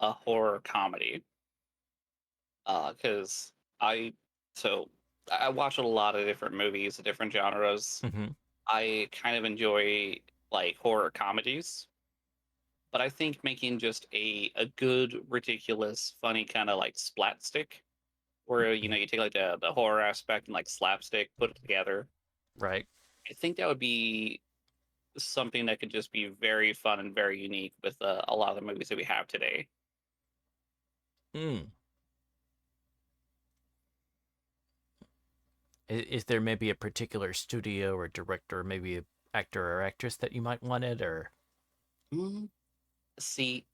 S2: a horror comedy because I so I watch a lot of different movies, different genres.
S1: Mm-hmm.
S2: I kind of enjoy like horror comedies, but I think making just a good, ridiculous, funny kind of like splat stick, where you take like the horror aspect and like slapstick, put it together.
S1: Right.
S2: I think that would be something that could just be very fun and very unique with a lot of the movies that we have today.
S1: Mm. Is there maybe a particular studio or director, maybe a actor or actress that you might want it, or?
S2: Mm, See,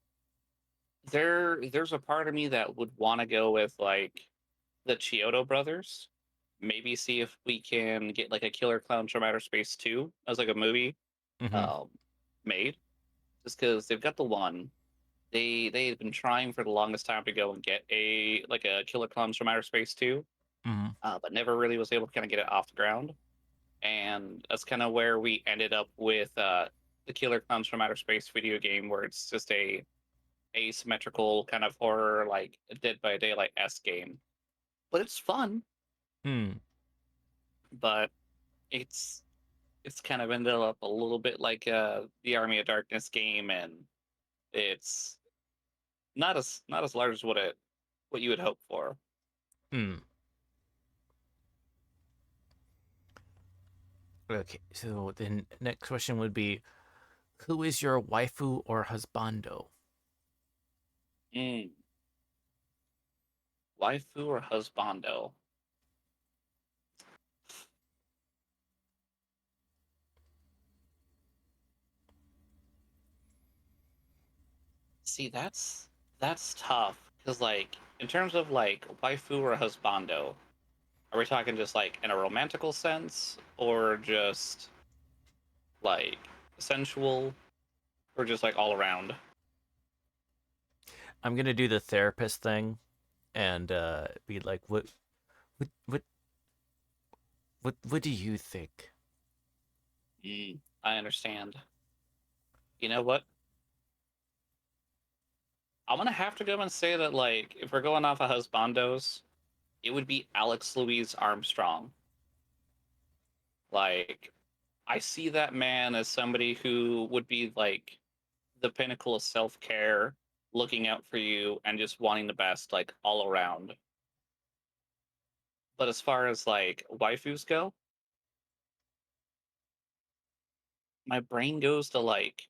S2: there's a part of me that would want to go with like the Chiodo brothers. Maybe see if we can get like a Killer Clowns from Outer Space 2 as like a movie
S1: Mm-hmm.
S2: um, made, just because they've got the one. They had been trying for the longest time to go and get a Killer Clowns from Outer Space 2,
S1: Mm-hmm.
S2: but never really was able to kind of get it off the ground. And that's kind of where we ended up with the Killer Clowns from Outer Space video game, where it's just a asymmetrical kind of horror, like Dead by Daylight s game. But it's fun,
S1: Mm.
S2: but it's it's kind of ended up a little bit like the Army of Darkness game, and it's not as large as what you would hope for.
S1: Mm. Okay. So then, next question would be, who is your waifu or husbando?
S2: Mm. Waifu or husbando? See, that's tough because like in terms of like waifu or husbando, are we talking just like in a romantical sense, or just like sensual, or just like all around?
S1: I'm gonna do the therapist thing and be like, what, what, what do you think?
S2: I understand. You know what? I'm gonna have to go and say that like if we're going off of husbandos, it would be Alex Louise Armstrong. Like I see that man as somebody who would be like the pinnacle of self care, looking out for you and just wanting the best, like all around. But as far as like waifus go, my brain goes to like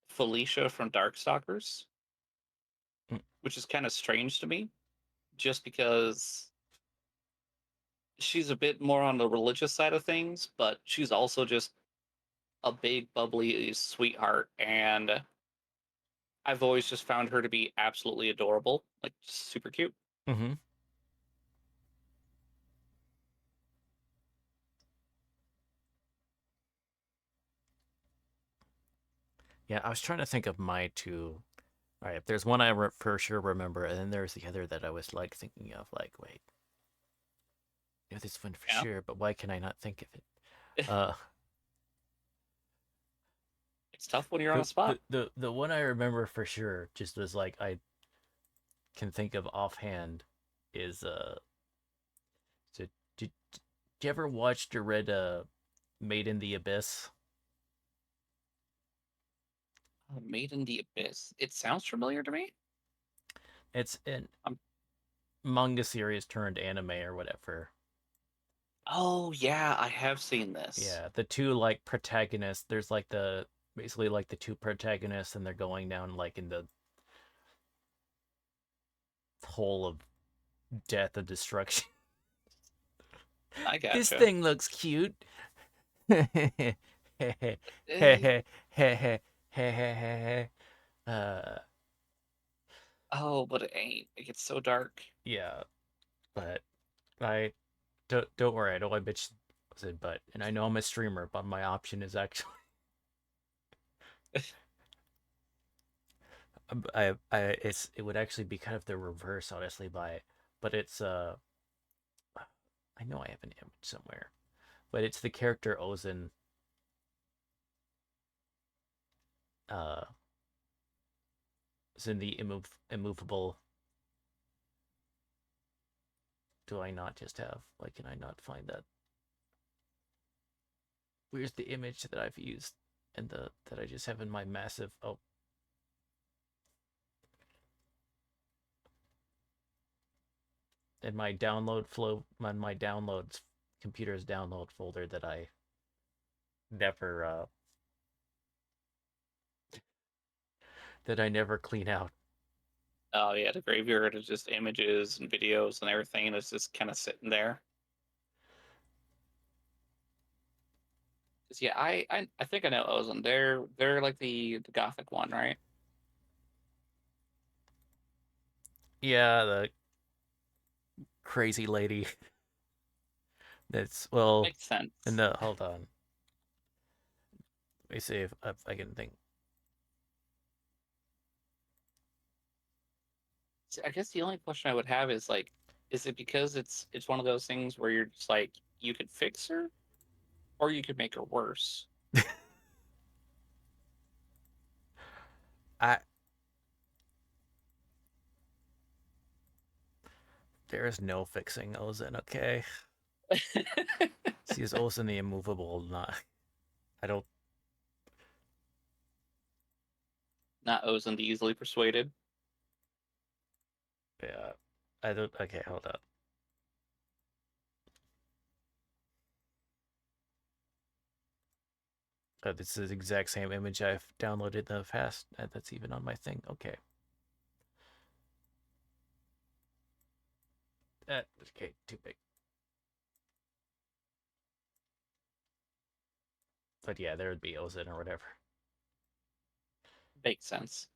S2: Felicia from Darkstalkers,
S1: Mm,
S2: which is kind of strange to me, just because she's a bit more on the religious side of things, but she's also just a big, bubbly sweetheart. And I've always just found her to be absolutely adorable, like super cute.
S1: mm-hmm. Yeah, I was trying to think of my two. All right, there's one for sure remember, and then there's the other that I was like thinking of, like, wait, I know this one for
S2: Yeah.
S1: sure, but why can I not think of it? Uh,
S2: It's tough when you're on
S1: the
S2: a spot.
S1: the one I remember for sure, just was like I can think of offhand, is so did you ever watch or read Made in the Abyss?
S2: Made in the Abyss. It sounds familiar to me.
S1: It's an
S2: Um,
S1: manga series turned anime or whatever.
S2: oh yeah, I have seen this.
S1: Yeah, the two like protagonists. There's like the basically like the two protagonists, and they're going down like in the hole of death and destruction.
S2: I
S1: This
S2: gotcha.
S1: thing looks cute.
S2: Eh,
S1: uh,
S2: oh, but it ain't. It gets so dark.
S1: yeah, but I don't worry. I know I bitched said but, and I know I'm a streamer, but my option is actually it would actually be kind of the reverse, honestly. But it's I know I have an image somewhere, but it's the character Ozen. uh is in the immovable. Do I not just have? Why can I not find that? Where's the image that I've used and the that I just have in my massive? Oh, in my download flow, my downloads computer's download folder that I never clean out.
S2: Oh yeah, the graveyard is just images and videos and everything, and it's just kind of sitting there. 'Cause, yeah, I think I know Ozone. They're like the gothic one, right?
S1: Yeah, the crazy lady. That's well,
S2: Makes
S1: and
S2: sense.
S1: the hold on. Let me see if I can think.
S2: So I guess the only question I would have is like, is it because it's one of those things where you're just like you could fix her or you could make her worse?
S1: I There is no fixing Ozen. Okay, she is Ozen the immovable. Not I don't.
S2: Not Ozone the easily persuaded.
S1: Yeah, I don't. Okay, hold up. This is the exact same image I've downloaded in the past. That's even on my thing. Okay. Okay, too big. But yeah, there would be Ozen or whatever.
S2: Makes sense.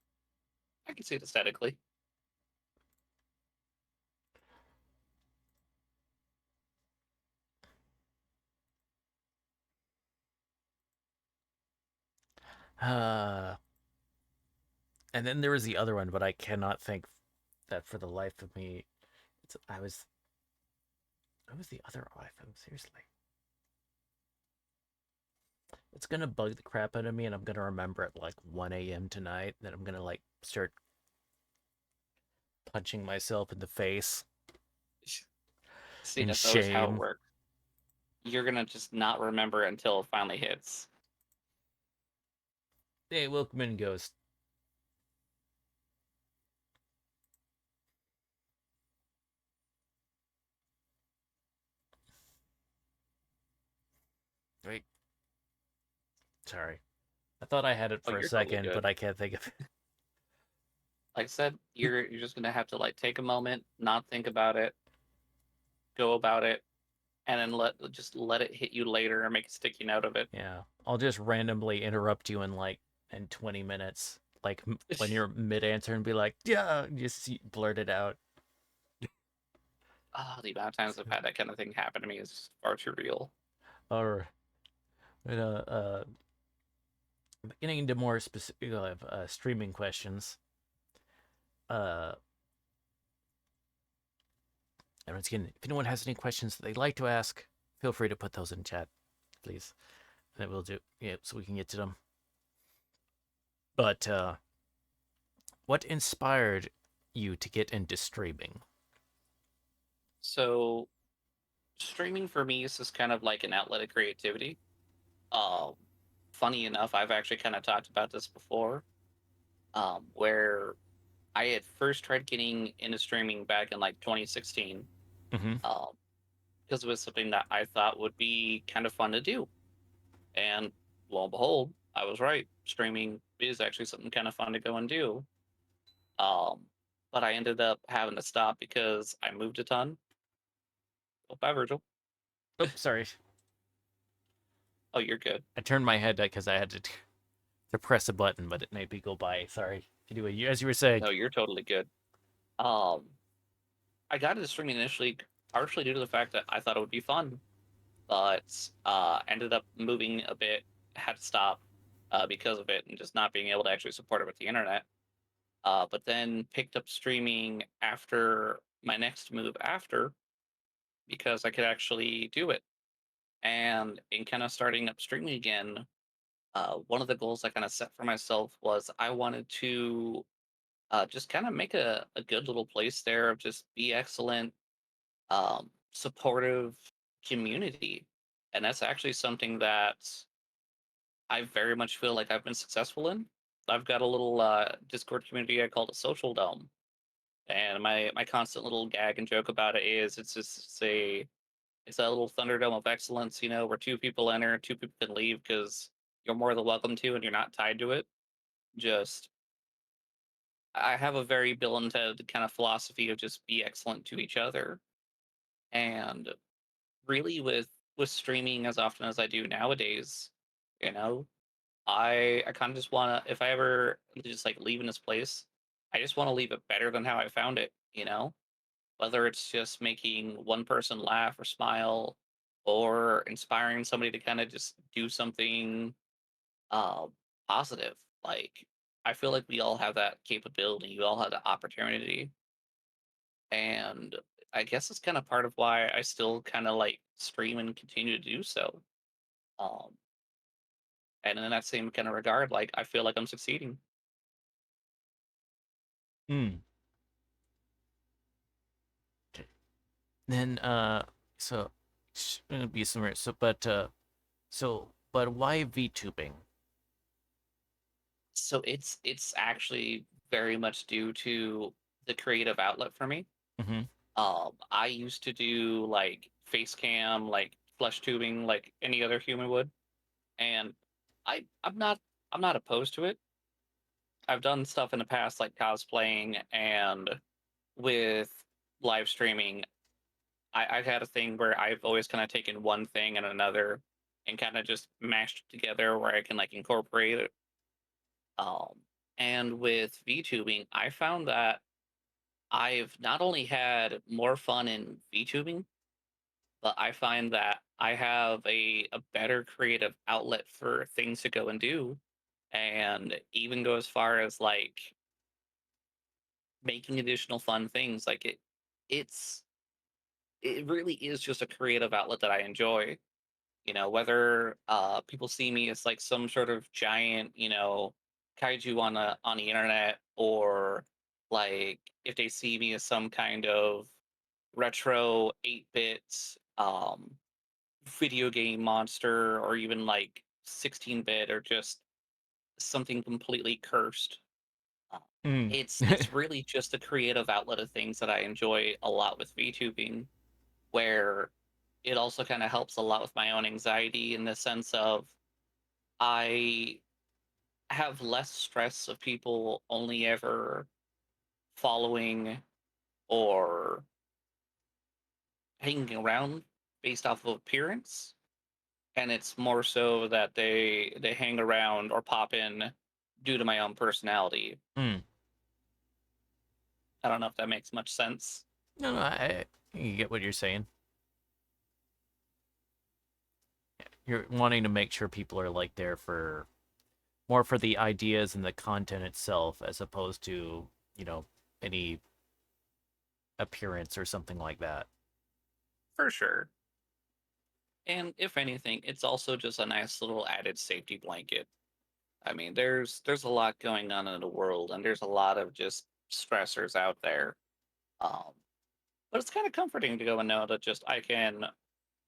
S2: I can see it aesthetically.
S1: Uh, and then there was the other one, but I cannot think that for the life of me. What was the other iPhone? Seriously, it's gonna bug the crap out of me, and I'm gonna remember at like 1 a.m. tonight. That I'm gonna like start punching myself in the face
S2: Seeing
S1: in
S2: as though is how it
S1: shame.
S2: works. You're gonna just not remember until it finally hits.
S1: Hey, Wilkman goes. Wait, sorry. I thought I had it
S2: Oh,
S1: for a
S2: you're totally
S1: second, but
S2: good.
S1: I can't think of
S2: Like I said,
S1: it.
S2: you're just gonna have to like take a moment, not think about it, go about it, and then let it hit you later and make a sticky note of it.
S1: Yeah, I'll just randomly interrupt you in 20 minutes, like when you're mid answer, and be like, "Yeah," just blurt it out.
S2: Ah, the amount of times I've had that kind of thing happen to me is far too real.
S1: Or you know, getting into more specific streaming questions. Uh, and once again, if anyone has any questions that they'd like to ask, feel free to put those in chat, please, and we'll do yeah, so we can get to them. But what inspired you to get into streaming?
S2: So streaming for me is just kind of like an outlet of creativity. Um, Funny enough, I've actually kind of talked about this before, where I had first tried getting into streaming back in like 2016,
S1: Mm-hmm.
S2: um, because it was something that I thought would be kind of fun to do. And lo and behold, I was right. Streaming is actually something kind of fun to go and do. Um, but I ended up having to stop because I moved a ton. Oh, bye, Virgil.
S1: Oh, sorry.
S2: Oh, you're good.
S1: I turned my head because I had to press a button, but it made me go by. Sorry. Anyway, as you were saying.
S2: No, you're totally good. Um, I got into streaming initially partially due to the fact that I thought it would be fun, but ended up moving a bit, had to stop because of it, and just not being able to actually support it with the internet. But then picked up streaming after my next move after because I could actually do it. And in kind of starting up streaming again, One of the goals I kind of set for myself was I wanted to just kind of make a good little place there of just be excellent, supportive community. And that's actually something that I very much feel like I've been successful in. I've got a little Discord community I call it Social Dome. And my constant little gag and joke about it is it's a little Thunderdome of excellence, you know, where two people enter, two people can leave because you're more than welcome to and you're not tied to it. Just I have a very Bill and Ted kind of philosophy of just be excellent to each other. And really with streaming as often as I do nowadays, you know, I kind of just want to if I ever just like leave in this place, I just want to leave it better than how I found it, you know? Whether it's just making one person laugh or smile or inspiring somebody to kind of just do something uh, positive. Like I feel like we all have that capability, we all have the opportunity, and I guess it's kind of part of why I still kind of like stream and continue to do so. Um, and in that same kind of regard, like I feel like I'm succeeding.
S1: Hmm. Okay. Then so it's gonna be similar. But why VTubing?
S2: So it's actually very much due to the creative outlet for me.
S1: Mm-hmm.
S2: I used to do like face cam, like flesh tubing, like any other human would, and I'm not opposed to it. I've done stuff in the past like cosplaying and with live streaming. I've had a thing where I've always kind of taken one thing and another and kind of just mashed it together where I can like incorporate it. Um, and with VTubing, I found that I've not only had more fun in VTubing, but I find that I have a better creative outlet for things to go and do, and even go as far as like making additional fun things. Like it's it really is just a creative outlet that I enjoy. You know, whether people see me as like some sort of giant, you know, kaiju on the internet, or like if they see me as some kind of retro 8-bit video game monster, or even like 16-bit, or just something completely cursed. Uh,
S1: Mm.
S2: it's really just a creative outlet of things that I enjoy a lot with VTubing, where it also kind of helps a lot with my own anxiety in the sense of I have less stress of people only ever following or hanging around based off of appearance, and it's more so that they hang around or pop in due to my own personality.
S1: Mm.
S2: I don't know if that makes much sense.
S1: No, no, I get what you're saying. You're wanting to make sure people are like there for more for the ideas and the content itself, as opposed to any appearance or something like that.
S2: For sure. And if anything, it's also just a nice little added safety blanket. I mean, there's a lot going on in the world, and there's a lot of just stressors out there. Um, but it's kind of comforting to go and know that just I can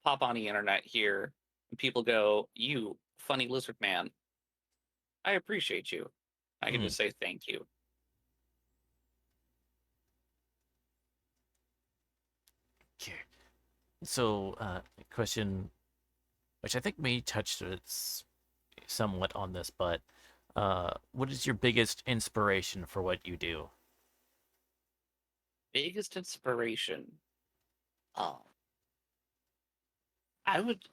S2: pop on the internet here, and people go, "You funny lizard man, I appreciate you." I can
S1: Mm.
S2: just say thank you.
S1: Okay. So, question, which I think may touch somewhat on this, but what is your biggest inspiration for what you do?
S2: Biggest inspiration. Um, I would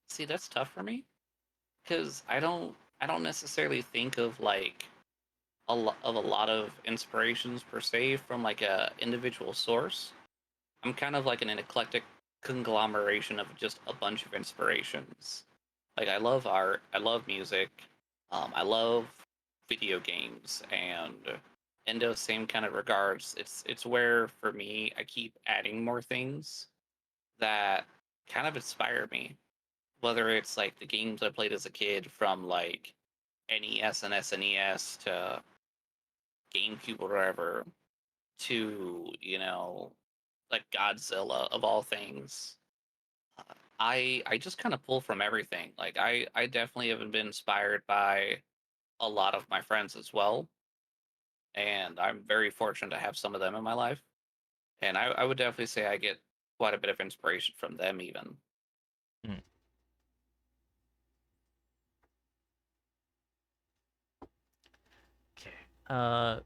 S2: see that's tough for me because I don't necessarily think of like a lot of inspirations per se from like a individual source. I'm kind of like an eclectic conglomeration of just a bunch of inspirations. Like I love art, I love music, I love video games, and in those same kind of regards, it's where for me I keep adding more things that kind of inspire me. whether it's like the games I played as a kid from like NES and SNES to GameCube or whatever, to like Godzilla of all things. I just kind of pull from everything. Like I definitely have been inspired by a lot of my friends as well, and I'm very fortunate to have some of them in my life. And I would definitely say I get quite a bit of inspiration from them even.
S1: Mm, okay.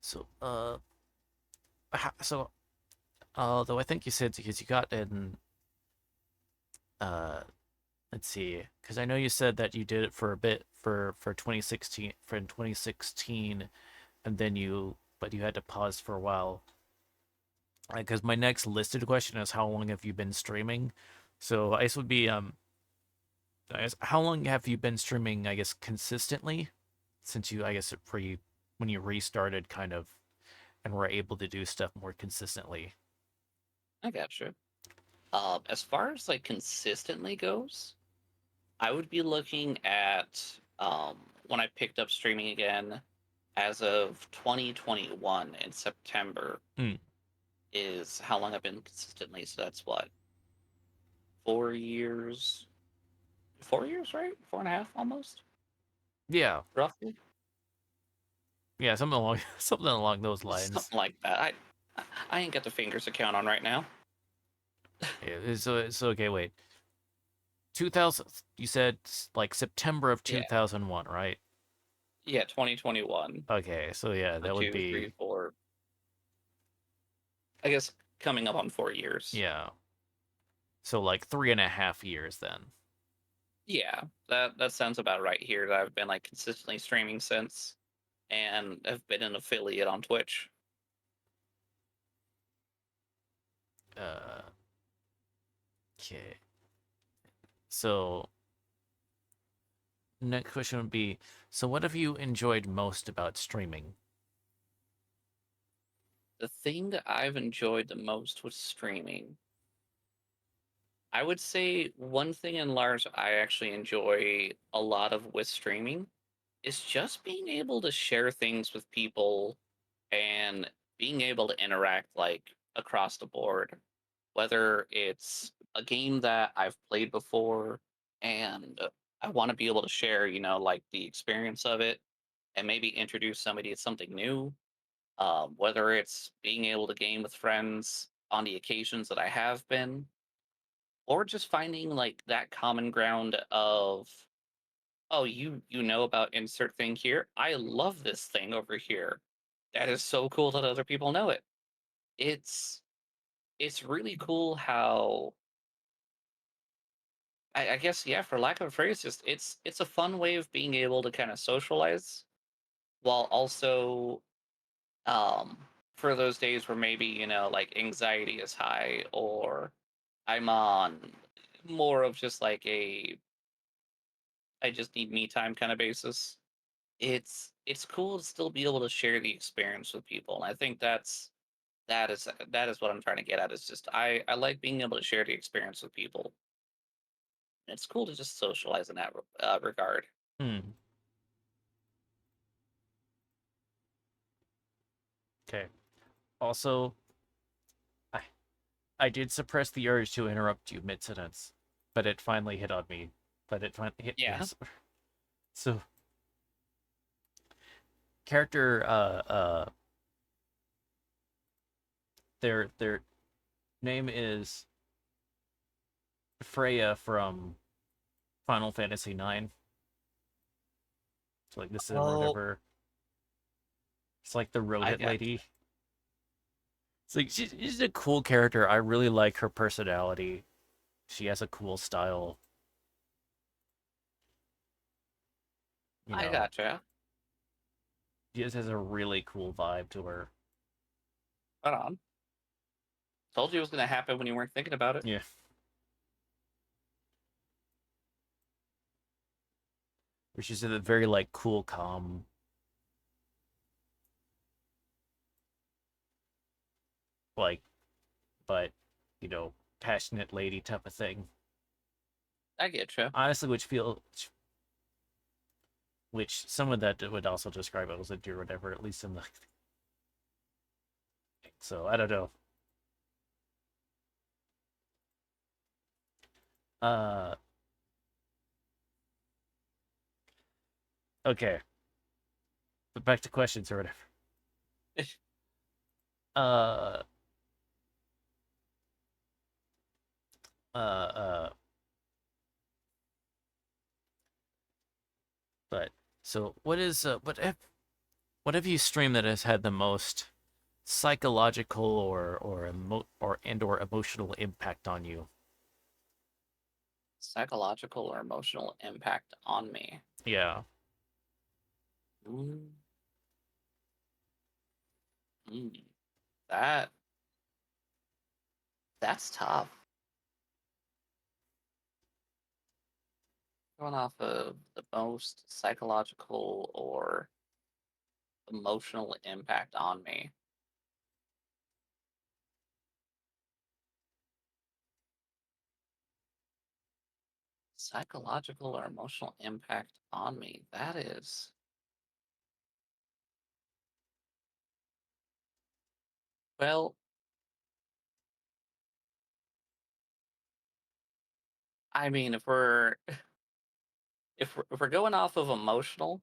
S1: So so although I think you said because you got in uh let's see, because I know you said that you did it for a bit for 2016 for in 2016, and then but you had to pause for a while. Because my next listed question is how long have you been streaming? So I guess would be I guess how long have you been streaming? I guess consistently since you I guess when you restarted kind of and were able to do stuff more consistently.
S2: I gotcha. As far as like consistently goes, I would be looking at when I picked up streaming again as of 2021 in September
S1: Mm,
S2: is how long I've been consistently. So that's what, 4 years? 4 years, right? Four and a half almost,
S1: yeah,
S2: roughly.
S1: yeah, something along something along those lines.
S2: Something like that. I ain't got the fingers to count on right now.
S1: Yeah, so okay, wait. 2000, you said like September of
S2: Yeah.
S1: 2001, right?
S2: Yeah, 2021.
S1: Okay, so yeah,
S2: One,
S1: that would
S2: two, three,
S1: be
S2: four. I guess coming up on 4 years.
S1: yeah. So like 3.5 years then.
S2: Yeah, that sounds about right here. That I've been like consistently streaming since, and have been an affiliate on Twitch.
S1: Uh, okay. So next question would be, so what have you enjoyed most about streaming?
S2: The thing that I've enjoyed the most with streaming, I would say one thing in large I actually enjoy a lot of with streaming is just being able to share things with people and being able to interact like across the board, whether it's a game that I've played before and I want to be able to share, like the experience of it and maybe introduce somebody to something new, whether it's being able to game with friends on the occasions that I have been, or just finding like that common ground of, oh, you know about insert thing here. I love this thing over here. That is so cool that other people know it. It's it's really cool how I guess, yeah, for lack of a phrase, just it's a fun way of being able to kind of socialize while also um for those days where maybe, like anxiety is high or I'm on more of just like a I just need me time kind of basis. It's cool to still be able to share the experience with people. And I think that is what I'm trying to get at is just I like being able to share the experience with people. It's cool to just socialize in that regard.
S1: Hmm. Okay. Also, I I did suppress the urge to interrupt you mid sentence, but it finally hit on me. But it finally hit me.
S2: Yeah.
S1: So character their name is Freya from Final Fantasy 9. So like this is word of
S2: Oh,
S1: her. It's like the
S2: I
S1: rodent
S2: got
S1: lady. It's like she's a cool character. I really like her personality. She has a cool style. You
S2: I
S1: know,
S2: gotcha.
S1: she just has a really cool vibe to her.
S2: Right on. Told you it was gonna happen when you weren't thinking about it.
S1: Yeah, she's a very like cool, calm, like, but passionate lady type of thing.
S2: I get you.
S1: honestly, which some of that would also describe it as a or whatever, at least in the. So I don't know. Uh, okay, but back to questions or whatever. Uh, uh. But so, what have you streamed that has had the most psychological or emotional impact on you?
S2: Psychological or emotional impact on me.
S1: Yeah.
S2: Mm, mm, that that's tough. Going off of the most psychological or emotional impact on me. Psychological or emotional impact on me. That is, well, I mean, if we're going off of emotional,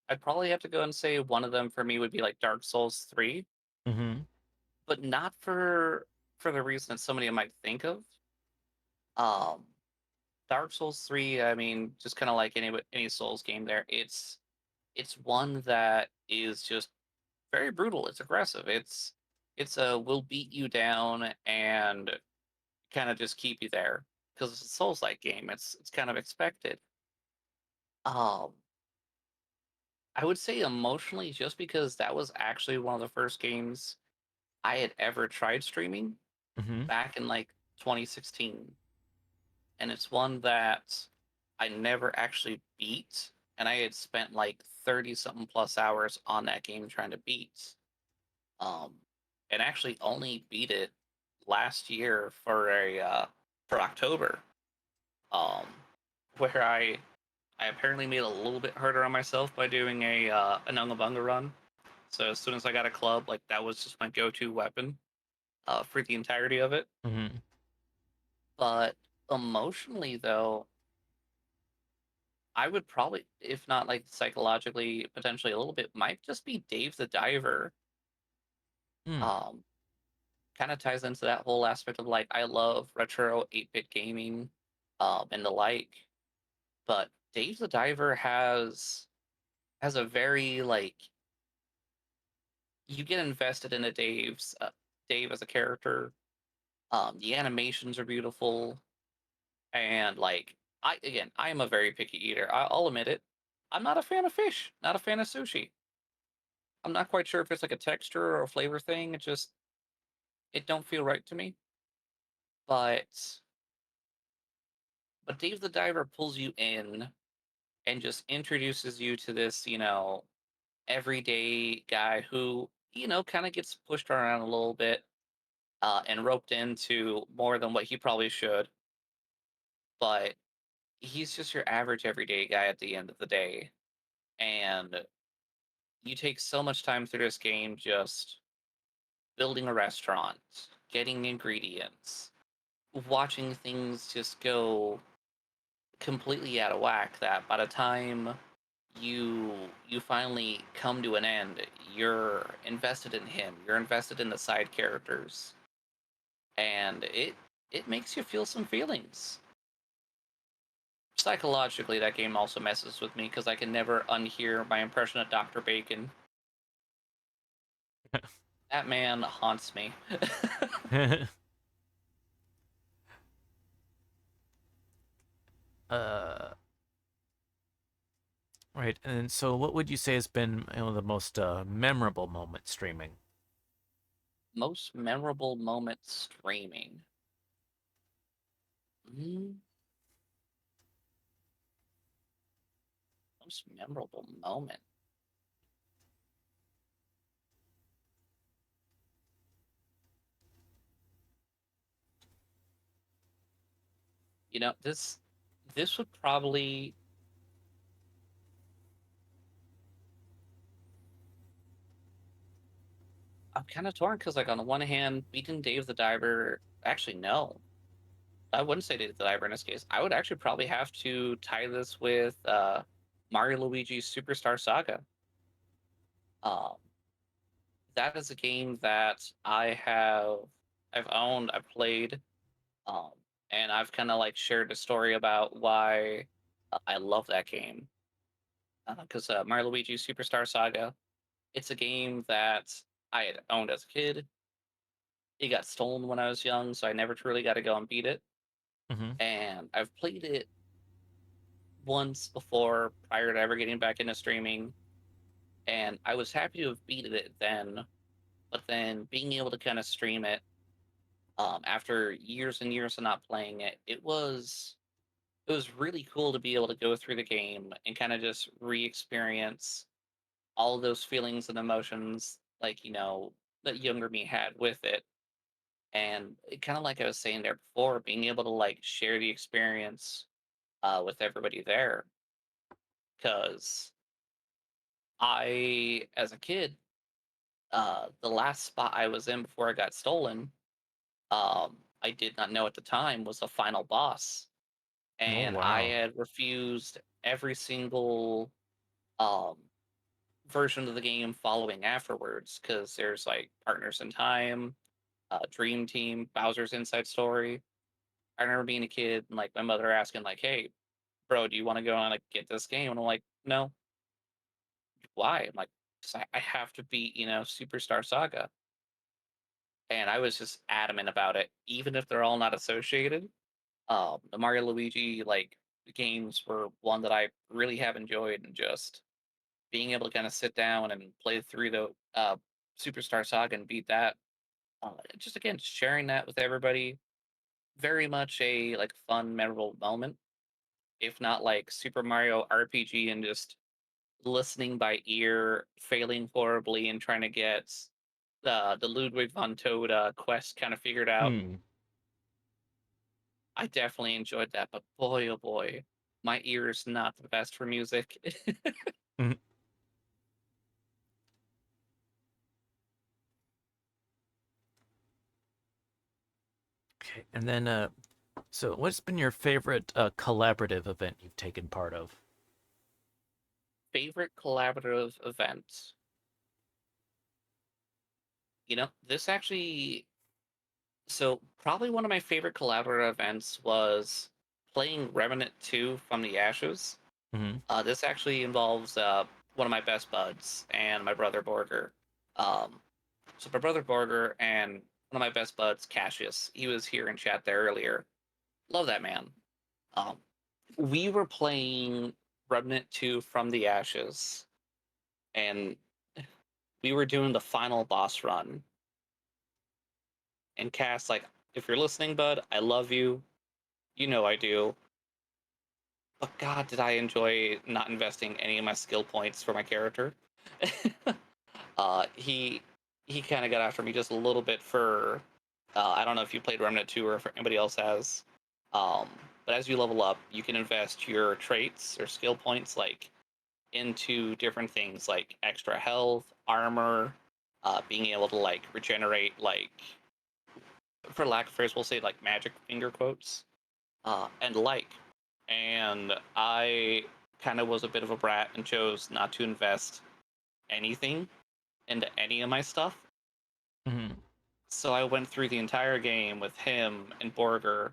S2: I'd probably have to go and say one of them for me would be like Dark Souls 3,
S1: Mm-hmm.
S2: but not for the reason that somebody might think of. Um, Dark Souls 3, I mean, just kind of like any Souls game there, it's one that is just very brutal. It's aggressive. It's a will beat you down and kind of just keep you there because it's a Souls-like game. It's kind of expected. Um, I would say emotionally, just because that was actually one of the first games I had ever tried streaming
S1: Mm-hmm.
S2: back in like 2016, and it's one that I never actually beat, and I had spent like 30 something plus hours on that game trying to beat. Um, and actually only beat it last year for October. Um, where I apparently made it a little bit harder on myself by doing a Nungabunga run. So as soon as I got a club, like that was just my go-to weapon for the entirety of it.
S1: Mm-hmm.
S2: But emotionally, though, I would probably, if not like psychologically, potentially a little bit, might just be Dave the Diver.
S1: Mm.
S2: Um, Kind of ties into that whole aspect of like I love retro 8-bit gaming, and the like. But Dave the Diver has a very like you get invested in a Dave as a character. The animations are beautiful, and like I am a very picky eater. I'll admit it. I'm not a fan of fish. Not a fan of sushi. I'm not quite sure if it's like a texture or a flavor thing. It don't feel right to me. But Dave the Diver pulls you in and just introduces you to this, everyday guy who, kind of gets pushed around a little bit and roped into more than what he probably should. But he's just your average everyday guy at the end of the day. And you take so much time through this game just building a restaurant, getting ingredients, watching things just go completely out of whack that by the time you finally come to an end, you're invested in him, you're invested in the side characters, and it makes you feel some feelings. Psychologically, that game also messes with me because I can never unhear my impression of Dr. Bacon. That man haunts me.
S1: uh. Right. And so, what would you say has been the most memorable moment streaming?
S2: Most memorable moment streaming. Mm, Most memorable moment. You know, This would probably I'm kind of torn because, like, on the one hand, beating Dave the Diver. Actually, no, I wouldn't say Dave the Diver in this case. I would actually probably have to tie this with Mario Luigi's Superstar Saga. Um, that is a game that I've owned, I've played, um, and I've kind of like shared a story about why I love that game. Because Mario Luigi's Superstar Saga, it's a game that I had owned as a kid. It got stolen when I was young, so I never truly got to go and beat it.
S1: Mm-hmm.
S2: And I've played it once before prior to ever getting back into streaming, and I was happy to have beaten it then. But then being able to kind of stream it after years and years of not playing it, it was really cool to be able to go through the game and kind of just re-experience all of those feelings and emotions, like that younger me had with it. And kind of like I was saying there before, being able to like share the experience with everybody there, because I, as a kid, the last spot I was in before I got stolen, I did not know at the time was the final boss,
S1: Oh
S2: and I
S1: wow.
S2: had refused every single um, version of the game following afterwards because there's like Partners in Time, Dream Team, Bowser's Inside Story. I remember being a kid and like my mother asking like, "Hey, bro, do you want to go and like get this game?" And I'm like, "No, why?" I'm like, "'Cause I have to beat Superstar Saga," and I was just adamant about it, even if they're all not associated. The Mario Luigi like games were one that I really have enjoyed, and just being able to kind of sit down and play through the Superstar Saga and beat that. Just again, sharing that with everybody, very much a like fun, memorable moment. If not like Super Mario RPG and just listening by ear, failing horribly, and trying to get the Ludwig von Toad quest kind of figured out.
S1: Mm.
S2: I definitely enjoyed that, but boy, oh boy, my ear is not the best for music.
S1: Mhm. Okay, and then so what's been your favorite collaborative event you've taken part of?
S2: Favorite collaborative event? This actually, so probably one of my favorite collaborative events was playing Remnant 2 from the Ashes.
S1: Mm-hmm.
S2: This actually involves one of my best buds and my brother Borger. Um, so my brother Borger and one of my best buds, Cassius, he was here in chat there earlier. Love that man. Um, we were playing Remnant 2 from the Ashes, and we were doing the final boss run. And Cass, like, if you're listening, bud, I love you. You know I do. But God, did I enjoy not investing any of my skill points for my character. He kind of got after me just a little bit for I don't know if you played Remnant 2 or if anybody else has. Um, but as you level up, you can invest your traits or skill points like into different things like extra health, armor, being able to like regenerate like for lack of phrase, we'll say like magic finger quotes, and like. And I kind of was a bit of a brat and chose not to invest anything into any of my stuff.
S1: Mm-hmm.
S2: So I went through the entire game with him and Borger,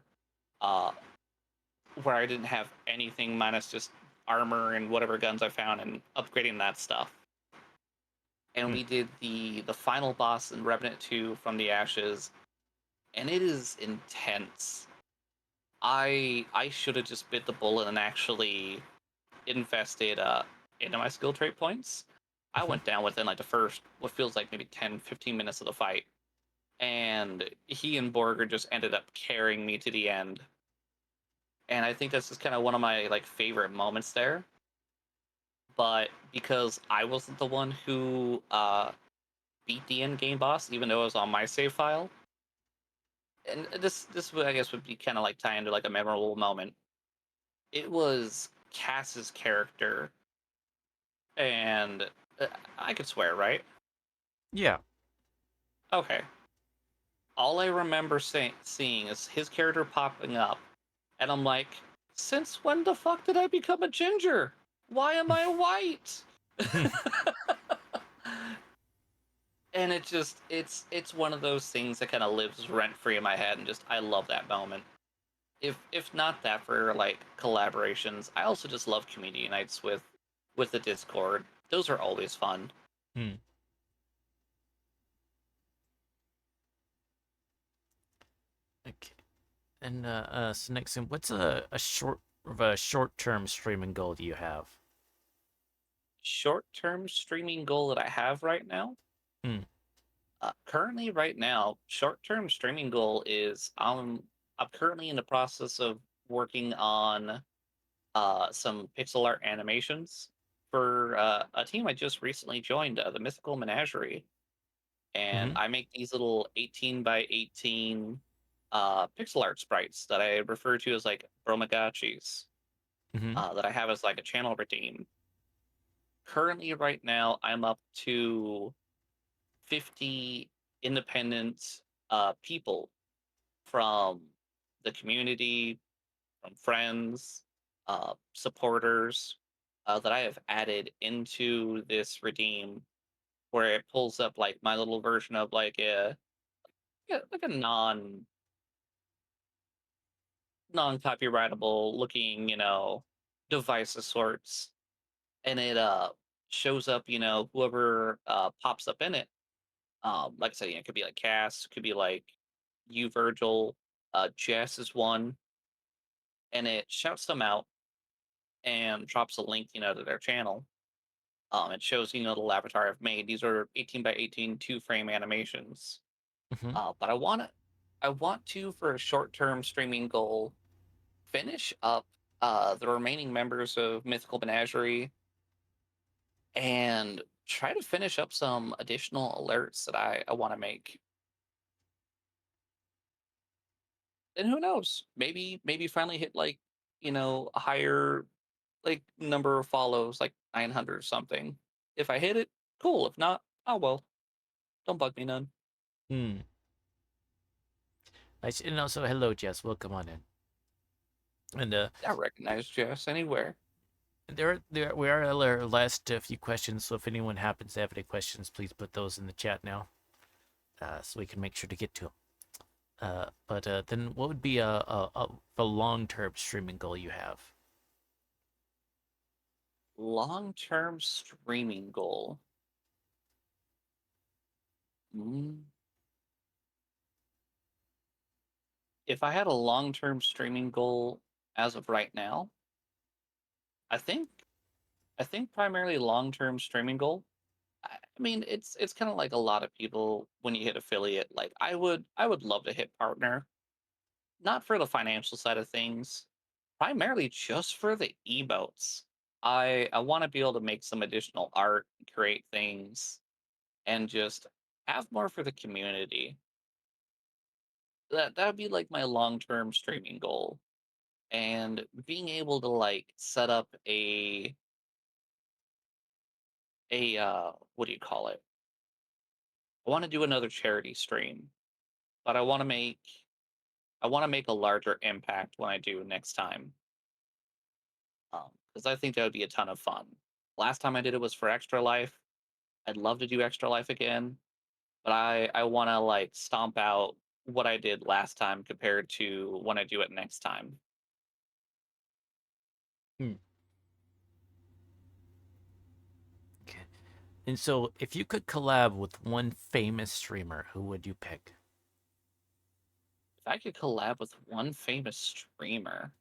S2: uh, where I didn't have anything minus just armor and whatever guns I found and upgrading that stuff. And we did the final boss in Revenant 2 from the Ashes, and it is intense. I should have just bit the bullet and actually invested into my skill trait points. I
S1: Mm-hmm.
S2: went down within like the first what feels like maybe 10, 15 minutes of the fight, and he and Borger just ended up carrying me to the end. And I think that's just kind of one of my like favorite moments there. But because I wasn't the one who beat the end game boss, even though it was on my save file, and this I guess would be kind of like tie into like a memorable moment. it was Cass's character, and I could swear, right?
S1: Yeah.
S2: Okay. All I remember seeing is his character popping up, and I'm like, since when the fuck did I become a ginger? Why am I white? And it's one of those things that kind of lives rent free in my head, and just I love that moment. If not that for like collaborations, I also just love community nights with the Discord. Those are always fun.
S1: Hmm. Okay. And so next thing, what's a short term streaming goal do you have?
S2: Short term streaming goal that I have right now.
S1: Hmm.
S2: Currently, right now, short term streaming goal is I'm currently in the process of working on some pixel art animations for a team I just recently joined, the Mythical Menagerie, and
S1: Mm-hmm.
S2: I make these little 18 by 18 pixel art sprites that I refer to as like bromagachis,
S1: Mm-hmm.
S2: that I have as like a channel redeem. Currently, right now, I'm up to 50 independent people from the community, from friends, supporters, that I have added into this redeem, where it pulls up like my little version of like like a non copyrightable looking, device of sorts, and it shows up, whoever pops up in it. Like I said, it could be like Cass, could be like you, Virgil, Jess is one, and it shouts them out and drops a link, to their channel. It shows, the avatar I've made. These are 18 by 18 two-frame animations.
S1: Mm-hmm.
S2: But I want to, for a short-term streaming goal, finish up the remaining members of Mythical Menagerie and try to finish up some additional alerts that I want to make. And who knows? Maybe finally hit like, a higher like number of follows, like 900 or something. If I hit it, cool. If not, oh well. Don't bug me none.
S1: Hmm. Nice. And also, hello, Jess. Welcome on in. And
S2: I recognize Jess anywhere.
S1: there we are at our last few questions. So if anyone happens to have any questions, please put those in the chat now, so we can make sure to get to them. But then, what would be a long term streaming goal you have?
S2: Long term streaming goal. Mm. If I had a long term streaming goal as of right now, I think I think primarily long term streaming goal. I mean, it's kind of like a lot of people when you hit affiliate. Like I would love to hit partner, not for the financial side of things, primarily just for the emotes. I want to be able to make some additional art, create things, and just have more for the community. That would be like my long term streaming goal, and being able to like set up a what do you call it? I want to do another charity stream, but I want to make a larger impact when I do next time, because I think that would be a ton of fun. Last time I did it was for Extra Life. I'd love to do Extra Life again, but I want to like stomp out what I did last time compared to when I do it next time.
S1: Hmm. Okay. And so, if you could collab with one famous streamer, who would you pick?
S2: If I could collab with one famous streamer,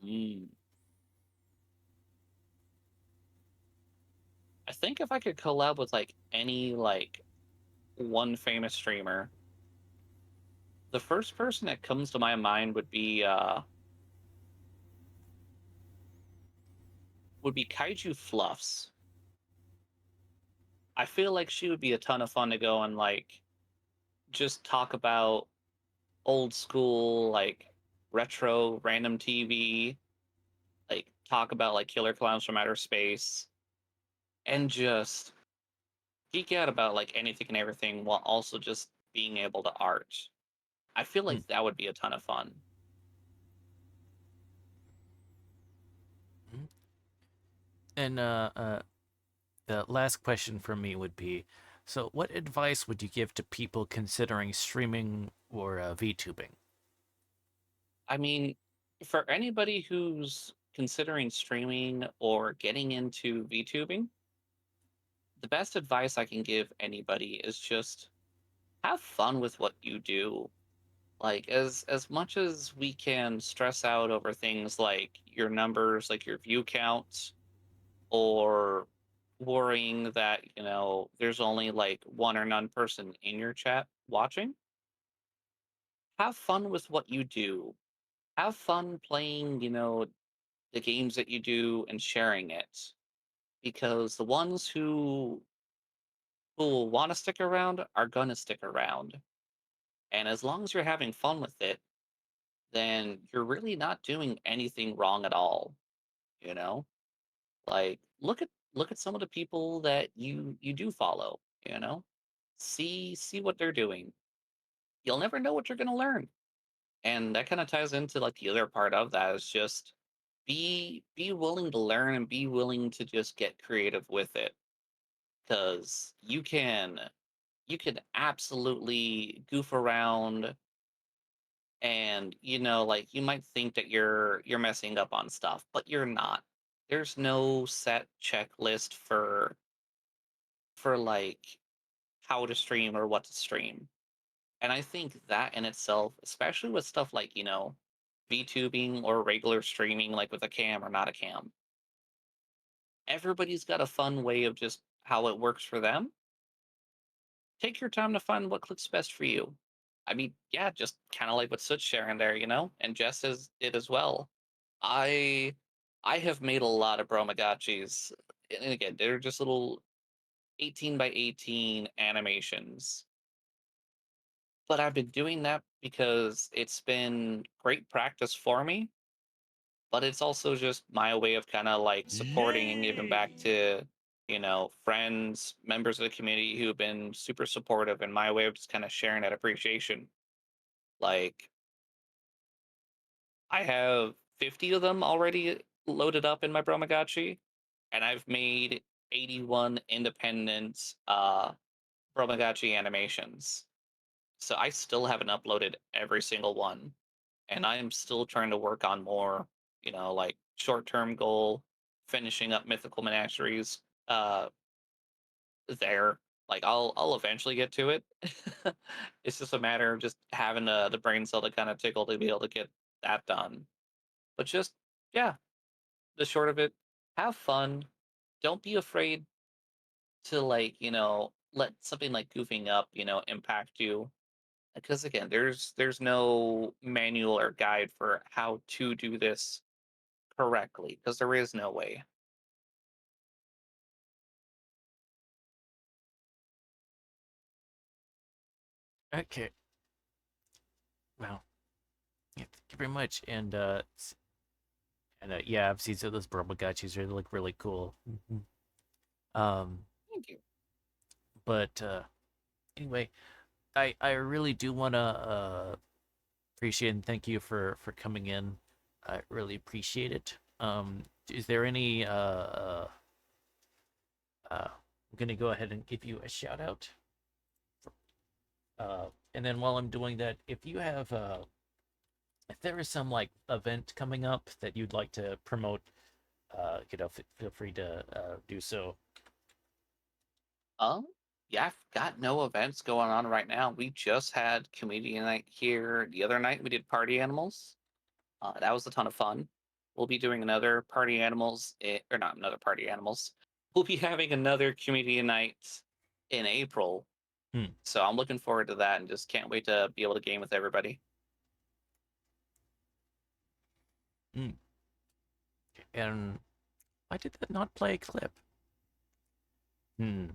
S2: mm, I think if I could collab with like any like one famous streamer, the first person that comes to my mind would be Kaiju Fluffs. I feel like she would be a ton of fun to go and like just talk about old school like retro random TV, like talk about like killer clowns from outer space, and just geek out about like anything and everything while also just being able to art. I feel
S1: Mm.
S2: like that would be a ton of fun.
S1: Mm. And the last question for me would be, so what advice would you give to people considering streaming or VTubing?
S2: I mean, for anybody who's considering streaming or getting into VTubing, the best advice I can give anybody is just have fun with what you do. Like as much as we can stress out over things like your numbers, like your view counts, or worrying that, there's only like one or none person in your chat watching, have fun with what you do. Have fun playing, the games that you do and sharing it. Because the ones who will want to stick around are going to stick around. And as long as you're having fun with it, then you're really not doing anything wrong at all, you know? Like look at some of the people that you do follow, you know? See what they're doing. You'll never know what you're going to learn. And that kind of ties into like the other part of that is just be willing to learn and be willing to just get creative with it, because you can absolutely goof around, and like you might think that you're messing up on stuff, but you're not. There's no set checklist for like how to stream or what to stream. And I think that in itself, especially with stuff like VTubing or regular streaming, like with a cam or not a cam, everybody's got a fun way of just how it works for them. Take your time to find what clicks best for you. I mean, yeah, just kind of like what Soot's sharing there, and Jess has did as well. I I have made a lot of bromagachis, and again, they're just little 18 by 18 animations. But I've been doing that because it's been great practice for me, but it's also just my way of kind of like supporting and giving back
S1: Yay!
S2: to, friends, members of the community who've been super supportive, and my way of just kind of sharing that appreciation. Like, I have 50 of them already loaded up in my Bromagachi, and I've made 81 independent Bromagachi animations. So I still haven't uploaded every single one. And I am still trying to work on more, like short-term goal, finishing up Mythical Menageries there. Like I'll eventually get to it. It's just a matter of just having the brain cell to kind of tickle to be able to get that done. But just yeah, the short of it, have fun. Don't be afraid to like, let something like goofing up, impact you. Because again, there's no manual or guide for how to do this correctly, because there is no way.
S1: Okay. Well, yeah, thank you very much. And yeah, I've seen some of those Bromagachis. They look really cool. Um,
S2: Thank you.
S1: but anyway, I really do want to appreciate and thank you for coming in. I really appreciate it. Is there any I'm gonna go ahead and give you a shout out. And then while I'm doing that, if there is some like event coming up that you'd like to promote, feel free to do so.
S2: Um, yeah, I've got no events going on right now. We just had community night here the other night. We did party animals. That was a ton of fun. We'll be doing another party animals, or not another party animals. We'll be having another community night in April.
S1: Hmm.
S2: So I'm looking forward to that and just can't wait to be able to game with everybody.
S1: Hmm. And why did that not play a clip? Hmm.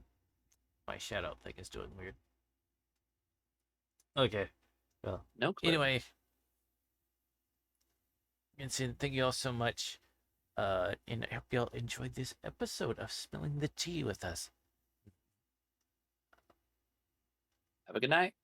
S1: My shout out thing is doing weird. Okay. Well,
S2: No clip.
S1: anyway, And so thank you all so much. And I hope you all enjoyed this episode of Spilling the Tea with us.
S2: Have a good night.